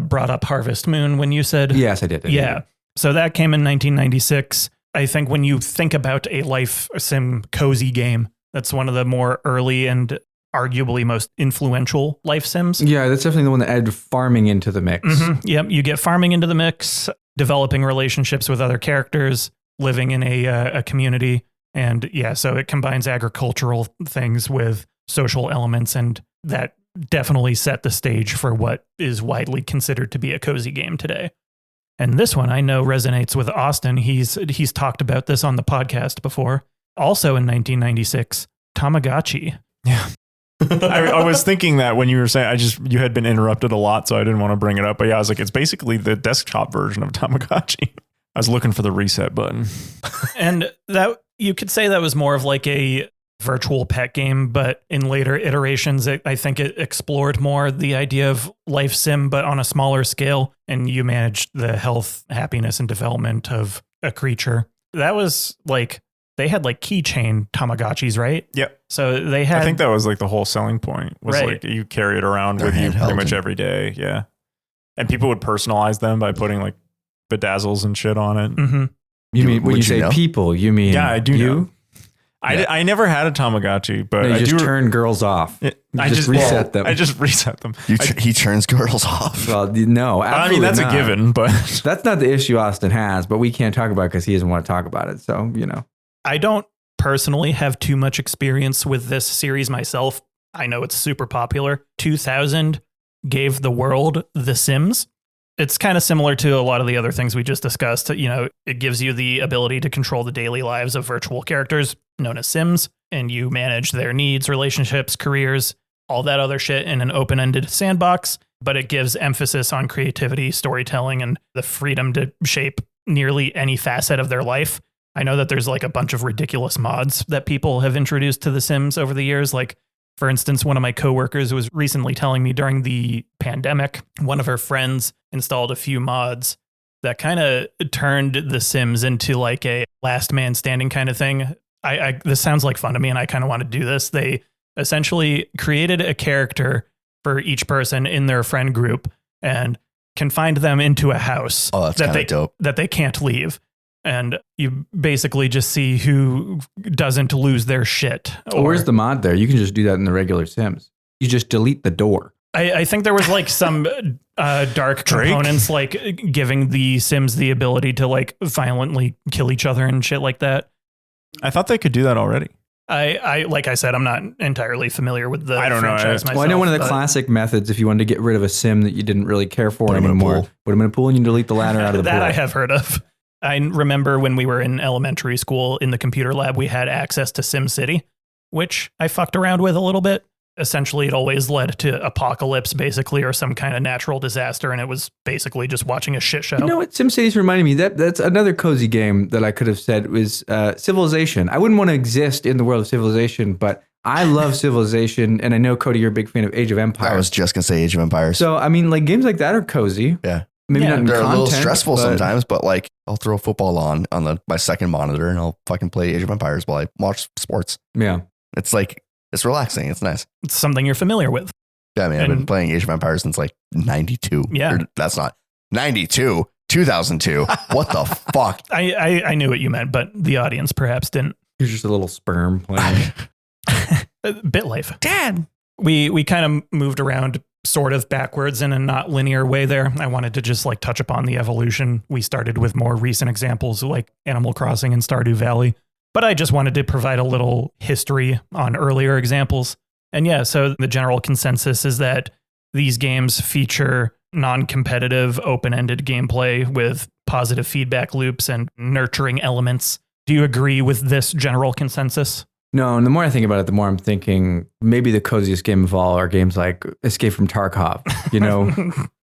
brought up Harvest Moon when you said... Yes, I did. Yeah. So that came in 1996. I think when you think about a life sim cozy game, that's one of the more early and arguably most influential life sims. Yeah, that's definitely the one that added farming into the mix. Mm-hmm. Yep. You get farming into the mix, developing relationships with other characters, living in a community. And yeah, so it combines agricultural things with social elements, and that definitely set the stage for what is widely considered to be a cozy game today. And this one I know resonates with Austin. He's talked about this on the podcast before. Also in 1996, Tamagotchi. yeah. I was thinking that when you were saying, you had been interrupted a lot, so I didn't want to bring it up. But yeah, I was like, it's basically the desktop version of Tamagotchi. I was looking for the reset button. And that you could say that was more of like a virtual pet game, but in later iterations, I think it explored more the idea of life sim, but on a smaller scale. And you managed the health, happiness, and development of a creature. That was like, they had like keychain Tamagotchis, right? Yep. So they had... I think that was like the whole selling point was Right. like you carry it around They're with you pretty handheld much and- every day. Yeah. And people would personalize them by putting like bedazzles and shit on it. Mhm. You mean when Would you you say know? people, you mean Yeah, I do you? know. I never had a Tamagotchi, but No, you I just do. turn girls off. I just just reset them. I just reset them. He turns girls off. Well, no, I mean, absolutely that's not. a given, but That's not the issue Austin has, but we can't talk about it because he doesn't want to talk about it. So, I don't personally have too much experience with this series myself. I know it's super popular. 2000 gave the world The Sims. It's kind of similar to a lot of the other things we just discussed. You know, it gives you the ability to control the daily lives of virtual characters known as Sims, and you manage their needs, relationships, careers, all that other shit in an open-ended sandbox. But it gives emphasis on creativity, storytelling, and the freedom to shape nearly any facet of their life. I know that there's like a bunch of ridiculous mods that people have introduced to The Sims over the years. Like, for instance, one of my coworkers was recently telling me during the pandemic, one of her friends installed a few mods that kind of turned The Sims into like a last man standing kind of thing. This sounds like fun to me, and I kind of want to do this. They essentially created a character for each person in their friend group and confined them into a house Oh, that's kind of dope. that they can't leave. And you basically just see who doesn't lose their shit. Well, where's the mod there? You can just do that in the regular Sims. You just delete the door. I think there was like some dark Drake? components, like giving the Sims the ability to like violently kill each other and shit like that. I thought they could do that already. I like I said, I'm not entirely familiar with the I don't know. franchise myself. Well, I know one of the but classic methods, if you wanted to get rid of a Sim that you didn't really care for Put 'em in a anymore, pool. put them in a pool and you delete the ladder out of the that pool. I have heard of. I remember when we were in elementary school in the computer lab, we had access to SimCity, which I fucked around with a little bit. Essentially, it always led to apocalypse, basically, or some kind of natural disaster, and it was basically just watching a shit show. You know what SimCity's reminding me? That's another cozy game that I could have said was Civilization. I wouldn't want to exist in the world of Civilization, but I love Civilization, and I know, Kody, you're a big fan of Age of Empires. I was just gonna say Age of Empires. So, I mean, like games like that are cozy. Yeah. Maybe Yeah. not in They're content, a little stressful but- sometimes, but like I'll throw football on my second monitor and I'll fucking play Age of Empires while I watch sports. Yeah. It's like it's relaxing. It's nice. It's something you're familiar with. Yeah, I mean, I've been And- playing Age of Empires since like 92. Yeah. Or, that's not 92, 2002. What the fuck? I knew what you meant, but the audience perhaps didn't. You're just a little sperm playing. BitLife. Dad. We kind of moved around sort of backwards in a not linear way there. I wanted to just like touch upon the evolution. We started with more recent examples like Animal Crossing and Stardew Valley, but I just wanted to provide a little history on earlier examples. And yeah, so the general consensus is that these games feature non-competitive, open-ended gameplay with positive feedback loops and nurturing elements. Do you agree with this general consensus? No, and the more I think about it, the more I'm thinking maybe the coziest game of all are games like Escape from Tarkov, you know,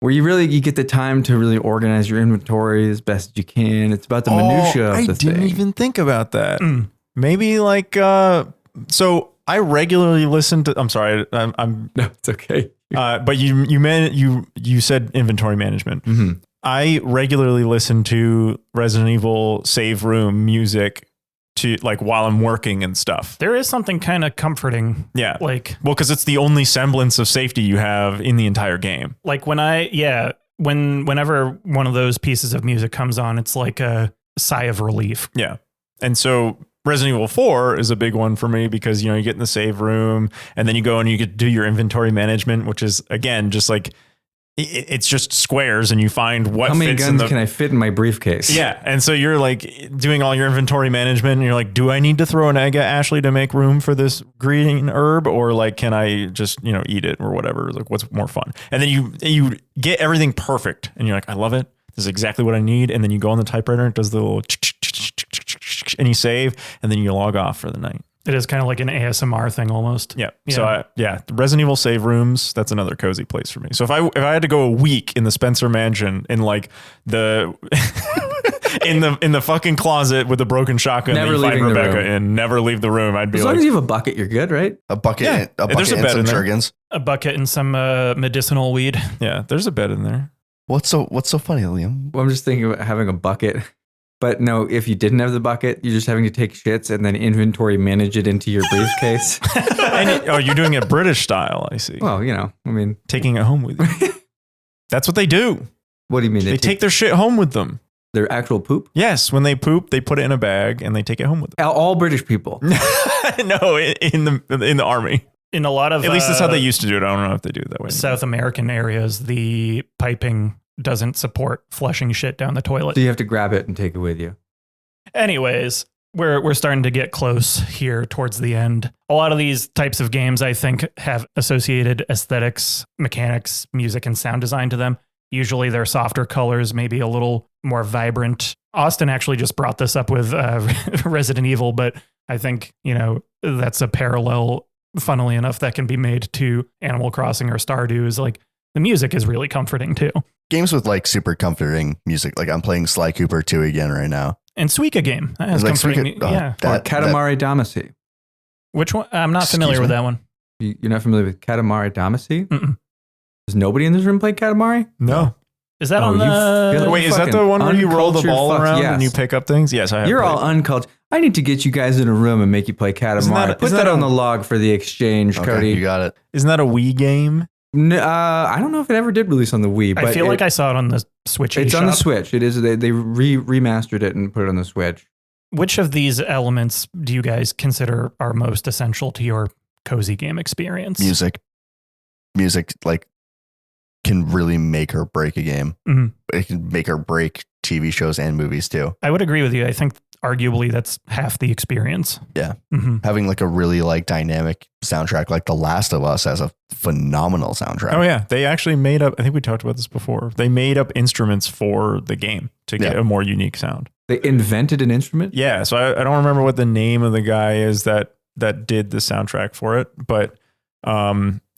where you get the time to really organize your inventory as best as you can. It's about the minutia of I the didn't thing. even think about that. Mm. Maybe like so I regularly listen to. I'm sorry. I'm No, it's okay. but you said inventory management. Mm-hmm. I regularly listen to Resident Evil save room music to like while I'm working and stuff. There is something kind of comforting. Yeah. Like, Well, because it's the only semblance of safety you have in the entire game. like whenever one of those pieces of music comes on, it's like a sigh of relief. Yeah. And so Resident Evil 4 is a big one for me because, you get in the save room and then you go and you get to do your inventory management, which is, again, just like, it's just squares and you find what How many fits guns in can I fit in my briefcase? Yeah. And so you're like doing all your inventory management and you're like, do I need to throw an egg at Ashley to make room for this green herb? Or like, can I just, eat it or whatever? Like what's more fun? And then you get everything perfect and you're like, I love it. This is exactly what I need. And then you go on the typewriter and it does the little and you save and then you log off for the night. It is kind of like an ASMR thing almost. Yeah. So the Resident Evil save rooms, that's another cozy place for me. So if I had to go a week in the Spencer mansion in like the in the fucking closet with the broken shotgun, Never that you find leaving the Rebecca room. and never leave the room, I'd be As like, long as you have a bucket, you're good, right? A bucket, Yeah. a bucket There's a and bed some in there. Jergens. A bucket and some medicinal weed. yeah, there's a bed in there. What's so funny, Liam? Well, I'm just thinking about having a bucket. But no, if you didn't have the bucket, you're just having to take shits and then inventory manage it into your briefcase. You're doing it British style, I see. Well, I mean, Taking it home with you. That's what they do. what do you mean? They take their shit home with them. their actual poop? Yes, when they poop, they put it in a bag and they take it home with them. All British people. No, in the army. In a lot of At least that's how they used to do it. I don't know if they do it that way. South American areas, the piping doesn't support flushing shit down the toilet. So you have to grab it and take it with you. Anyways, we're starting to get close here towards the end. A lot of these types of games, I think, have associated aesthetics, mechanics, music, and sound design to them. Usually they're softer colors, maybe a little more vibrant. Austin actually just brought this up with Resident Evil, but I think, that's a parallel, funnily enough, that can be made to Animal Crossing or Stardew. Is like the music is really comforting too. Games with like super comforting music. Like I'm playing Sly Cooper 2 again right now. And Suika game. That has Like comforting. Suika- yeah. Or Katamari Damacy. Which one? I'm not familiar Excuse with me? that one. You're not familiar with Katamari Damacy? Mm-mm. Does nobody in this room play Katamari? No. Is that Oh, on you the... feel- Wait, is that the fucking one where you roll the uncultured ball fucks, around yes. and you pick up things? Yes, I have. You're played all it. uncultured. I need to get you guys in a room and make you play Katamari. Put isn't that that on a- the log for the exchange, Okay, Cody. you got it. Isn't that a Wii game? I don't know if it ever did release on the Wii, but I feel like I saw it on the Switch. it's on the eShop. Switch. It is. They remastered it and put it on the Switch. Which of these elements do you guys consider are most essential to your cozy game experience? Music like can really make or break a game. Mhm. It can make or break TV shows and movies too. I would agree with you. I think arguably that's half the experience. Yeah. hmm Having like a really like dynamic soundtrack, like The Last of Us has a phenomenal soundtrack. Oh yeah, they actually made up. I think we talked about this before. They made up instruments for the game to get Yeah. a more unique sound. They invented an instrument. Yeah, so I don't remember what the name of the guy is that did the soundtrack for it, but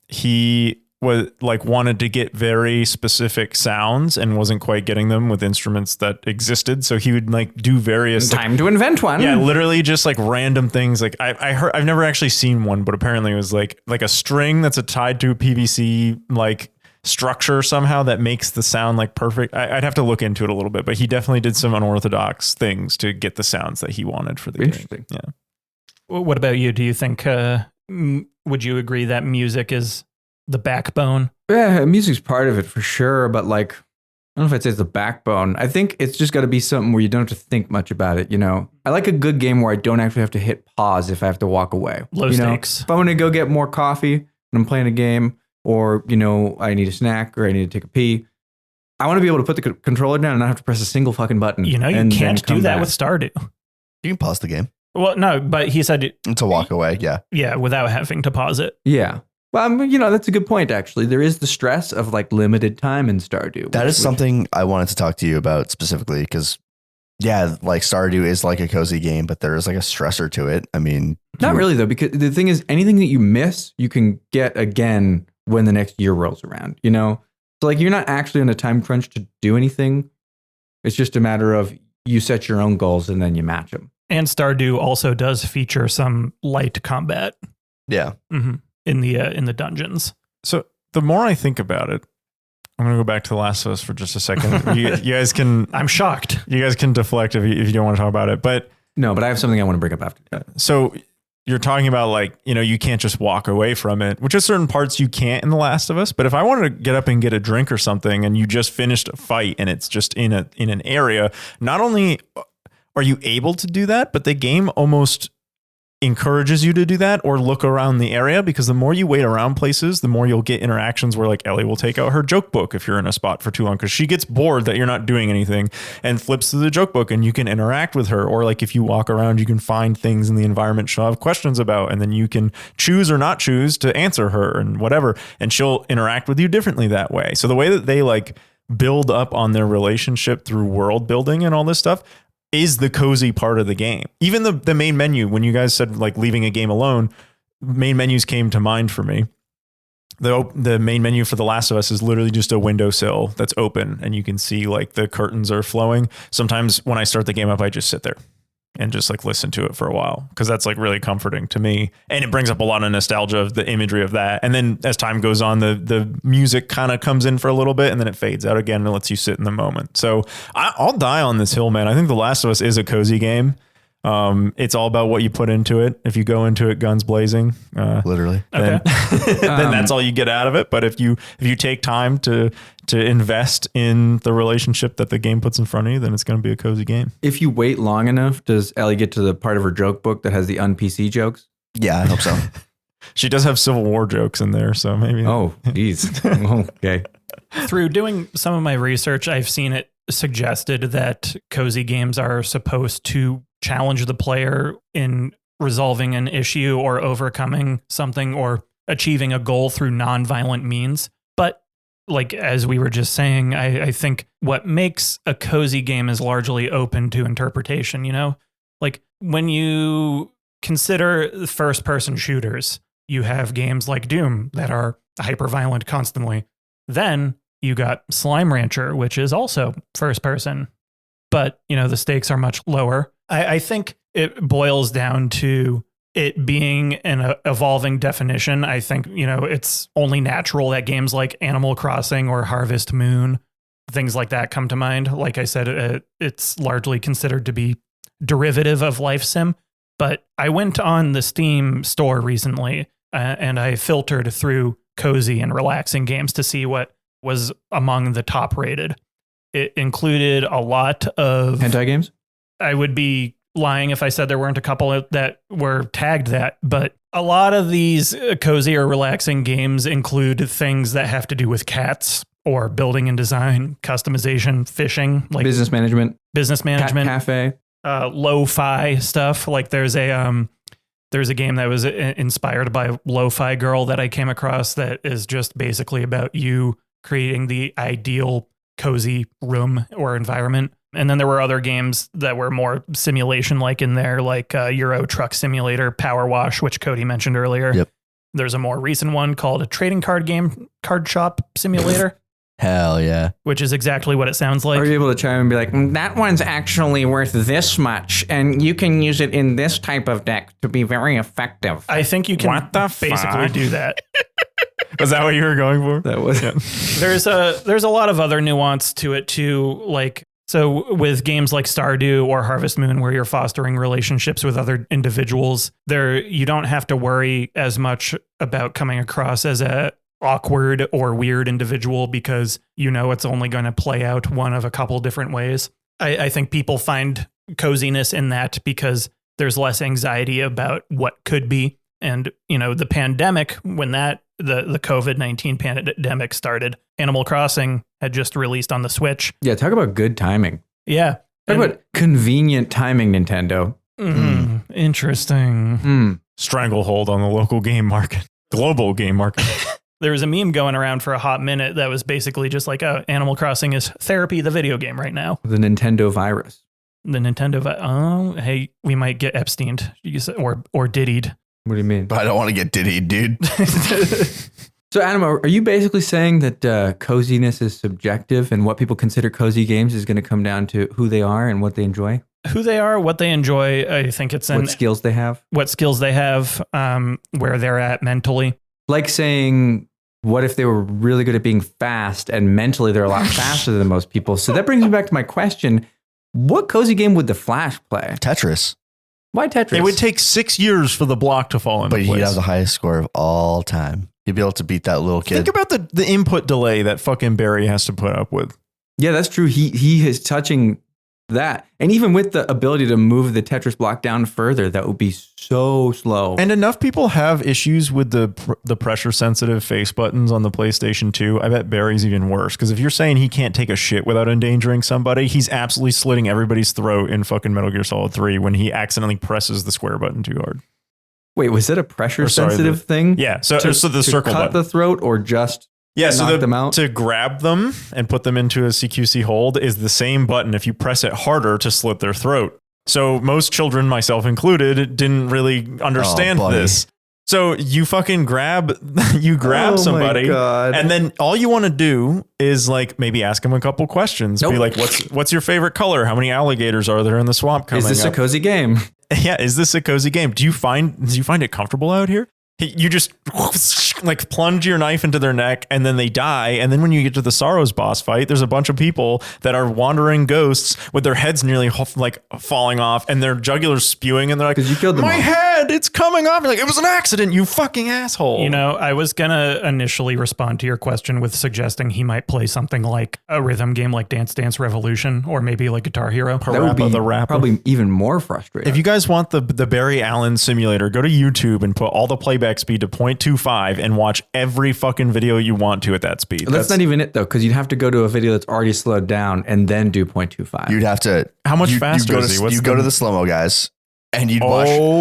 he was like wanted to get very specific sounds and wasn't quite getting them with instruments that existed. So he would like do various Time to invent one. yeah, literally just like random things. Like I heard, I've never actually seen one, but apparently it was like a string that's tied to a PVC like structure somehow that makes the sound like perfect. I'd have to look into it a little bit, but he definitely did some unorthodox things to get the sounds that he wanted for the game. Interesting. Yeah. What about you? Do you think, would you agree that music is the backbone? Yeah, music's part of it for sure, but like, I don't know if I'd say it's the backbone. I think it's just got to be something where you don't have to think much about it. I like a good game where I don't actually have to hit pause if I have to walk away. Low stakes. If I want to go get more coffee and I'm playing a game, or I need a snack or I need to take a pee, I want to be able to put the controller down and not have to press a single fucking button. You and then can't do come that back. with Stardew. You can pause the game Well, no, but he said, to walk away. Yeah. yeah, without having to pause it. Yeah. Well, that's a good point, actually. There is the stress of like limited time in Stardew. That is which- something I wanted to talk to you about specifically because, yeah, like Stardew is like a cozy game, but there is like a stressor to it. I mean, Not really, though, because the thing is, anything that you miss, you can get again when the next year rolls around, So, like, you're not actually on a time crunch to do anything. It's just a matter of you set your own goals and then you match them. And Stardew also does feature some light combat. Yeah. in the dungeons. So the more I think about it, I'm going to go back to The Last of Us for just a second. You guys can... I'm shocked. You guys can deflect if you don't want to talk about it. But No, but I have something I want to bring up after that. so you're talking about like, you can't just walk away from it, which is certain parts you can't in The Last of Us. But if I wanted to get up and get a drink or something and you just finished a fight and it's just in an area, not only are you able to do that, but the game almost encourages you to do that or look around the area, because the more you wait around places, the more you'll get interactions where like Ellie will take out her joke book if you're in a spot for too long, because she gets bored that you're not doing anything and flips to the joke book and you can interact with her. Or like if you walk around, you can find things in the environment she'll have questions about, and then you can choose or not choose to answer her and whatever, and she'll interact with you differently that way. So the way that they like build up on their relationship through world building and all this stuff is the cozy part of the game. Even the main menu, when you guys said like leaving a game alone, main menus came to mind for me. The main menu for The Last of Us is literally just a windowsill that's open and you can see like the curtains are flowing. Sometimes when I start the game up, I just sit there and just like listen to it for a while, because that's like really comforting to me. And it brings up a lot of nostalgia of the imagery of that. And then as time goes on, the music kind of comes in for a little bit and then it fades out again and lets you sit in the moment. So I'll die on this hill, man. I think The Last of Us is a cozy game. It's all about what you put into it. If you go into it guns blazing, Literally. then, then that's all you get out of it. But if you take time to invest in the relationship that the game puts in front of you, then it's going to be a cozy game. If you wait long enough, does Ellie get to the part of her joke book that has the un-PC jokes? Yeah, I hope so. She does have Civil War jokes in there, so maybe. Oh, geez. Okay. Through doing some of my research, I've seen it suggested that cozy games are supposed to challenge the player in resolving an issue or overcoming something or achieving a goal through non-violent means. But like, as we were just saying, I think what makes a cozy game is largely open to interpretation, Like when you consider first-person shooters, you have games like Doom that are hyper-violent constantly. Then you got Slime Rancher, which is also first-person. But, the stakes are much lower. I think it boils down to it being an evolving definition. I think, it's only natural that games like Animal Crossing or Harvest Moon, things like that come to mind. Like I said, it's largely considered to be derivative of Life Sim. But I went on the Steam store recently and I filtered through cozy and relaxing games to see what was among the top rated. It included a lot of hentai games. I would be lying if I said there weren't a couple that were tagged that, but a lot of these cozy or relaxing games include things that have to do with cats or building and design, customization, fishing, like business management, cafe, lo-fi stuff. Like there's a game that was inspired by Lo-Fi Girl that I came across that is just basically about you creating the ideal cozy room or environment. And then there were other games that were more simulation like in there, like Euro Truck Simulator, Power Wash, which Kody mentioned earlier. Yep. There's a more recent one called a trading card game, Card Shop Simulator. Hell yeah. Which is exactly what it sounds like. Are you able to chime and be like, that one's actually worth this much, and you can use it in this type of deck to be very effective? I think you can basically do that. Was that what you were going for? That was. Yeah. There's a lot of other nuance to it too. Like, so with games like Stardew or Harvest Moon, where you're fostering relationships with other individuals, you don't have to worry as much about coming across as a awkward or weird individual, because it's only going to play out one of a couple different ways. I think people find coziness in that because there's less anxiety about what could be. And, the pandemic, when the COVID-19 pandemic started, Animal Crossing had just released on the Switch. Yeah, talk about good timing. Yeah. Talk about convenient timing, Nintendo. Interesting. Stranglehold on the local game market, global game market. There was a meme going around for a hot minute that was basically just like, Animal Crossing is therapy, the video game right now. The Nintendo virus. The Nintendo hey, we might get Epsteined or Diddied. What do you mean? But I don't want to get diddied, dude. So, Adam, are you basically saying that coziness is subjective and what people consider cozy games is going to come down to who they are and what they enjoy? who they are, what they enjoy. I think it's in What skills they have. what skills they have, where they're at mentally. Like saying, what if they were really good at being fast and mentally they're a lot faster than most people? So that brings me back to my question. What cozy game would the Flash play? Tetris. Why Tetris? It would take 6 years for the block to fall into But place. he'd have the highest score of all time. He'd be able to beat that little kid. Think about the input delay that fucking Barry has to put up with. Yeah, that's true. He is touching that. And even with the ability to move the Tetris block down further, that would be so slow. And enough people have issues with the pressure sensitive face buttons on the PlayStation 2. I bet Barry's even worse. Because if you're saying he can't take a shit without endangering somebody, he's absolutely slitting everybody's throat in fucking Metal Gear Solid 3 when he accidentally presses the square button too hard. Wait, was it a pressure Or sorry, sensitive thing? Yeah. So the to circle cut button. the throat or just knock them out? To grab them and put them into a CQC hold is the same button if you press it harder to slit their throat. So most children, myself included, didn't really understand buddy. this. So you fucking grab Oh somebody, my God. and then all you want to do is like maybe ask them a couple questions. Be Nope. like, what's your favorite color? How many alligators are there in the swamp coming Is this up? a cozy game? Yeah, is this a cozy game? Do you find it comfortable out here? You just like plunge your knife into their neck and then they die. And then when you get to the Sorrows boss fight, there's a bunch of people that are wandering ghosts with their heads nearly like falling off and their jugulars spewing. And they're like, 'Cause you killed them my all." head, it's coming off. You're like, it was an accident, you fucking asshole. You know, I was going to initially respond to your question with suggesting he might play something like a rhythm game like Dance Dance Revolution or maybe like Guitar Hero. That would be the rapper. probably even more frustrating. If you guys want the Barry Allen simulator, go to YouTube and put all the playback speed to 0.25 and watch every fucking video you want to at that speed. That's not even it though, because you'd have to go to a video that's already slowed down and then do 0.25. You'd have to. How much you faster go is he? to, What's you go to the slow-mo guys and you'd Oh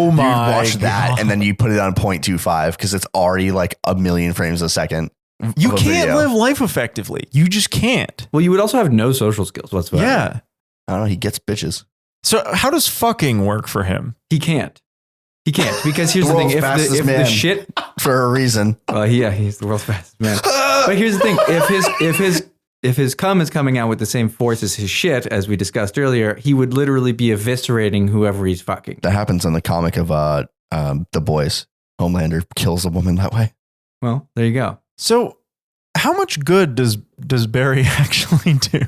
watch, my you'd watch that God. and then you put it on 0.25 because it's already like a million frames a second. You of a can't video. live life effectively. You just can't. Well, you would also have no social skills whatsoever. Yeah. I don't know. He gets bitches. So how does fucking work for him? He can't. He can't because here's The the thing: world's fastest if the man. shit, For a reason. yeah, he's the world's fastest man. But here's the thing: if his cum is coming out with the same force as his shit, as we discussed earlier, he would literally be eviscerating whoever he's fucking. That happens in the comic of The Boys. Homelander kills a woman that way. Well, there you go. So how much good does Barry actually do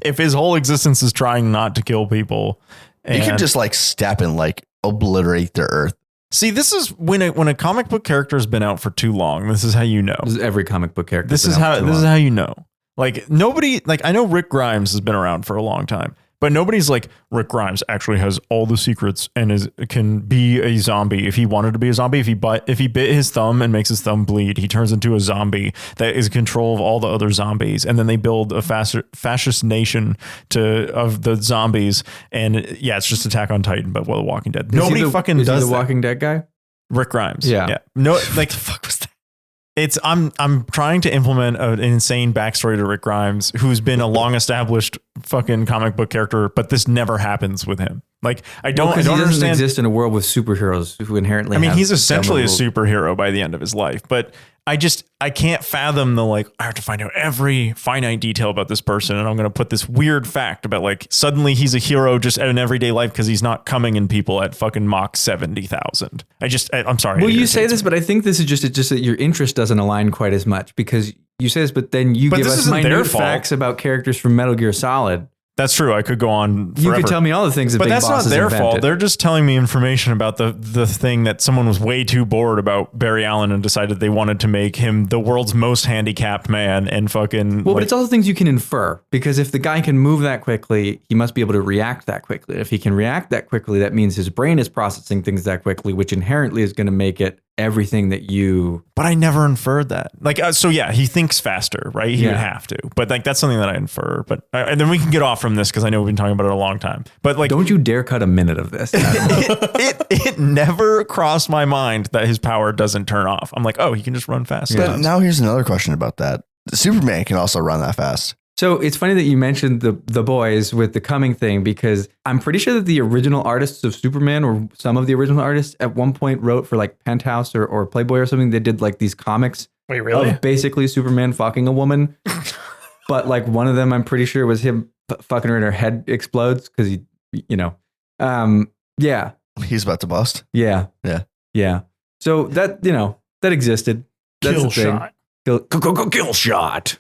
if his whole existence is trying not to kill people? You could And- just like step and like obliterate the earth. see, this is when a comic book character has been out for too long. This is how you know. This is every comic book character. This is how you know. Like nobody, like I know Rick Grimes has been around for a long time, but nobody's like Rick Grimes actually has all the secrets and can be a zombie if he wanted to be a zombie. If he bit his thumb and makes his thumb bleed, he turns into a zombie that is in control of all the other zombies, and then they build a fascist nation of the zombies. And yeah, it's just Attack on Titan, but The Walking Dead. Nobody fucking is he does the that. Walking Dead guy. Rick Grimes. Yeah. No, like the fuck was that? It's I'm trying to implement an insane backstory to Rick Grimes, who's been a long established fucking comic book character, but this never happens with him. Like I don't Because he doesn't understand. exist in a world with superheroes who inherently. I mean, have he's essentially a dumb superhero by the end of his life, but I can't fathom the like, I have to find out every finite detail about this person. And I'm going to put this weird fact about like, suddenly he's a hero just in everyday life because he's not coming in people at fucking Mach 70,000. I'm sorry. Well, it you say irritates this, me. but I think this is just that your interest doesn't align quite as much because you say this, but then you But give this us isn't their minute fault. facts about characters from Metal Gear Solid. That's true. I could go on forever. You could tell me all the things that But Big that's Boss not their has fault. invented. They're just telling me information about the thing that someone was way too bored about Barry Allen and decided they wanted to make him the world's most handicapped man and fucking. Well, like, but it's also things you can infer because if the guy can move that quickly, he must be able to react that quickly. If he can react that quickly, that means his brain is processing things that quickly, which inherently is going to make it everything that you. But I never inferred that. Like, so yeah, he thinks faster, right? He would Yeah. have to. But like, that's something that I infer. But and then we can get off from this because I know we've been talking about it a long time. But like, Don't you dare cut a minute of this. it never crossed my mind that his power doesn't turn off. I'm like, oh, he can just run fast. But now here's another question about that. Superman can also run that fast. So it's funny that you mentioned the boys with the coming thing because I'm pretty sure that the original artists of Superman or some of the original artists at one point wrote for like Penthouse or Playboy or something. They did like these comics Wait, really? of basically Superman fucking a woman. But like one of them, I'm pretty sure was him fucking her and her head explodes because he, Yeah. He's about to bust. Yeah. Yeah. Yeah. So that, that existed. That's Kill the thing. shot. Kill shot.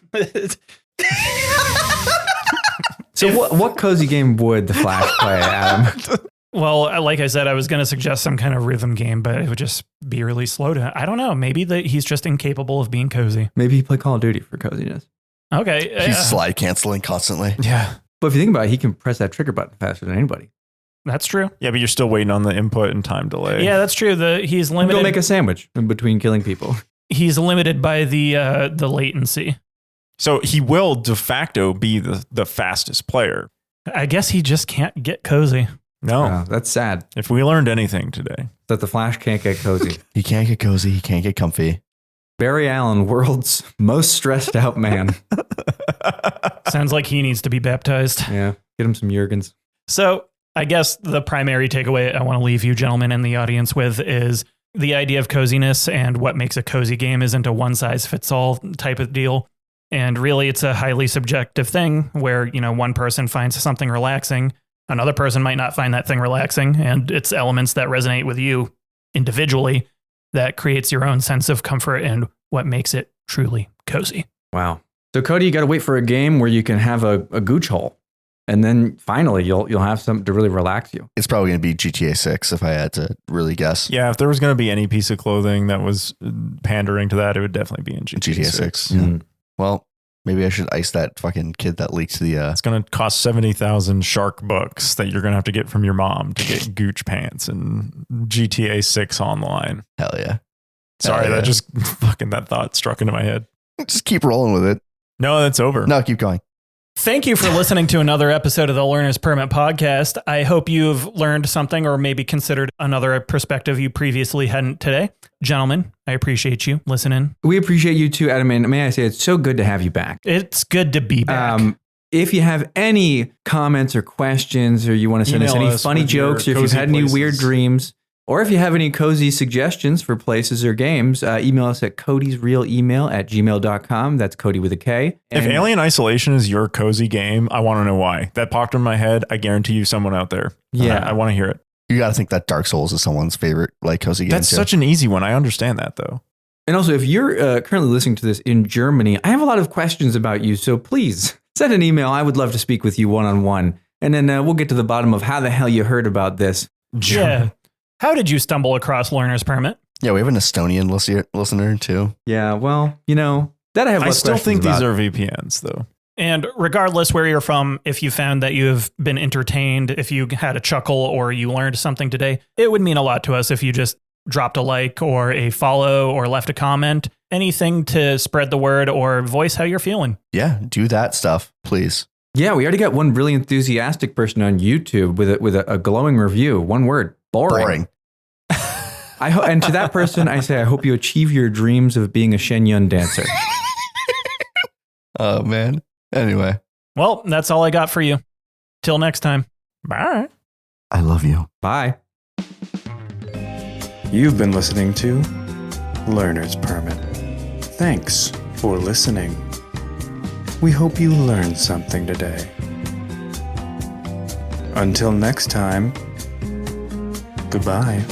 So what cozy game would the Flash play, Adam? Well, like I said, I was going to suggest some kind of rhythm game, but it would just be really slow to. I don't know. Maybe he's just incapable of being cozy. Maybe he play Call of Duty for coziness. Okay. He's slide canceling constantly. Yeah. But if you think about it, he can press that trigger button faster than anybody. That's true. Yeah, but you're still waiting on the input and time delay. Yeah, that's true. He's Go limited. make a sandwich in between killing people. He's limited by the latency. So he will de facto be the fastest player. I guess he just can't get cozy. No. That's sad If we learned anything today. that the Flash can't get cozy. He can't get cozy. He can't get comfy. Barry Allen, world's most stressed out man. Sounds like he needs to be baptized. Yeah. Get him some Jurgens. So I guess the primary takeaway I want to leave you gentlemen in the audience with is the idea of coziness, and what makes a cozy game isn't a one size fits all type of deal. And really it's a highly subjective thing where, one person finds something relaxing. Another person might not find that thing relaxing, and it's elements that resonate with you individually that creates your own sense of comfort and what makes it truly cozy. Wow. So Kody, you got to wait for a game where you can have a gooch hole. And then finally you'll have something to really relax you. It's probably going to be GTA 6 if I had to really guess. Yeah, if there was going to be any piece of clothing that was pandering to that, it would definitely be in GTA 6. Yeah. Well, maybe I should ice that fucking kid that leaked the... It's going to cost 70,000 shark bucks that you're going to have to get from your mom to get Gooch pants and GTA 6 online. Hell yeah. Sorry, Hell yeah. that thought struck into my head. Just keep rolling with it. No, that's over. No, keep going. Thank you for listening to another episode of the Learner's Permit podcast. I hope you've learned something or maybe considered another perspective you previously hadn't today. Gentlemen, I appreciate you listening. We appreciate you too, Adam. And may I say, it's so good to have you back. It's good to be back. If you have any comments or questions, or you want to send us Email any us funny with your jokes, or if you've cozy had any places. weird dreams, or if you have any cozy suggestions for places or games, email us at codysrealemail@gmail.com. That's Kody with a K. If Alien Isolation is your cozy game, I want to know why. That popped in my head. I guarantee you someone out there. Yeah. I want to hear it. You got to think that Dark Souls is someone's favorite cozy game. That's too. such an easy one. I understand that though. And also, if you're currently listening to this in Germany, I have a lot of questions about you. So please send an email. I would love to speak with you one-on-one. And then we'll get to the bottom of how the hell you heard about this. Yeah. How did you stumble across Learner's Permit? Yeah, we have an Estonian listener too. Yeah, well, that I have I less still think questions these about. are VPNs though. And regardless where you're from, if you found that you have been entertained, if you had a chuckle or you learned something today, it would mean a lot to us if you just dropped a like or a follow or left a comment, anything to spread the word or voice how you're feeling. Yeah, do that stuff, please. Yeah, we already got one really enthusiastic person on YouTube with a glowing review. One word: boring. And to that person, I say, I hope you achieve your dreams of being a Shenyun dancer. Oh, man. Anyway. Well, that's all I got for you. Till next time. Bye. I love you. Bye. You've been listening to Learner's Permit. Thanks for listening. We hope you learned something today. Until next time, goodbye.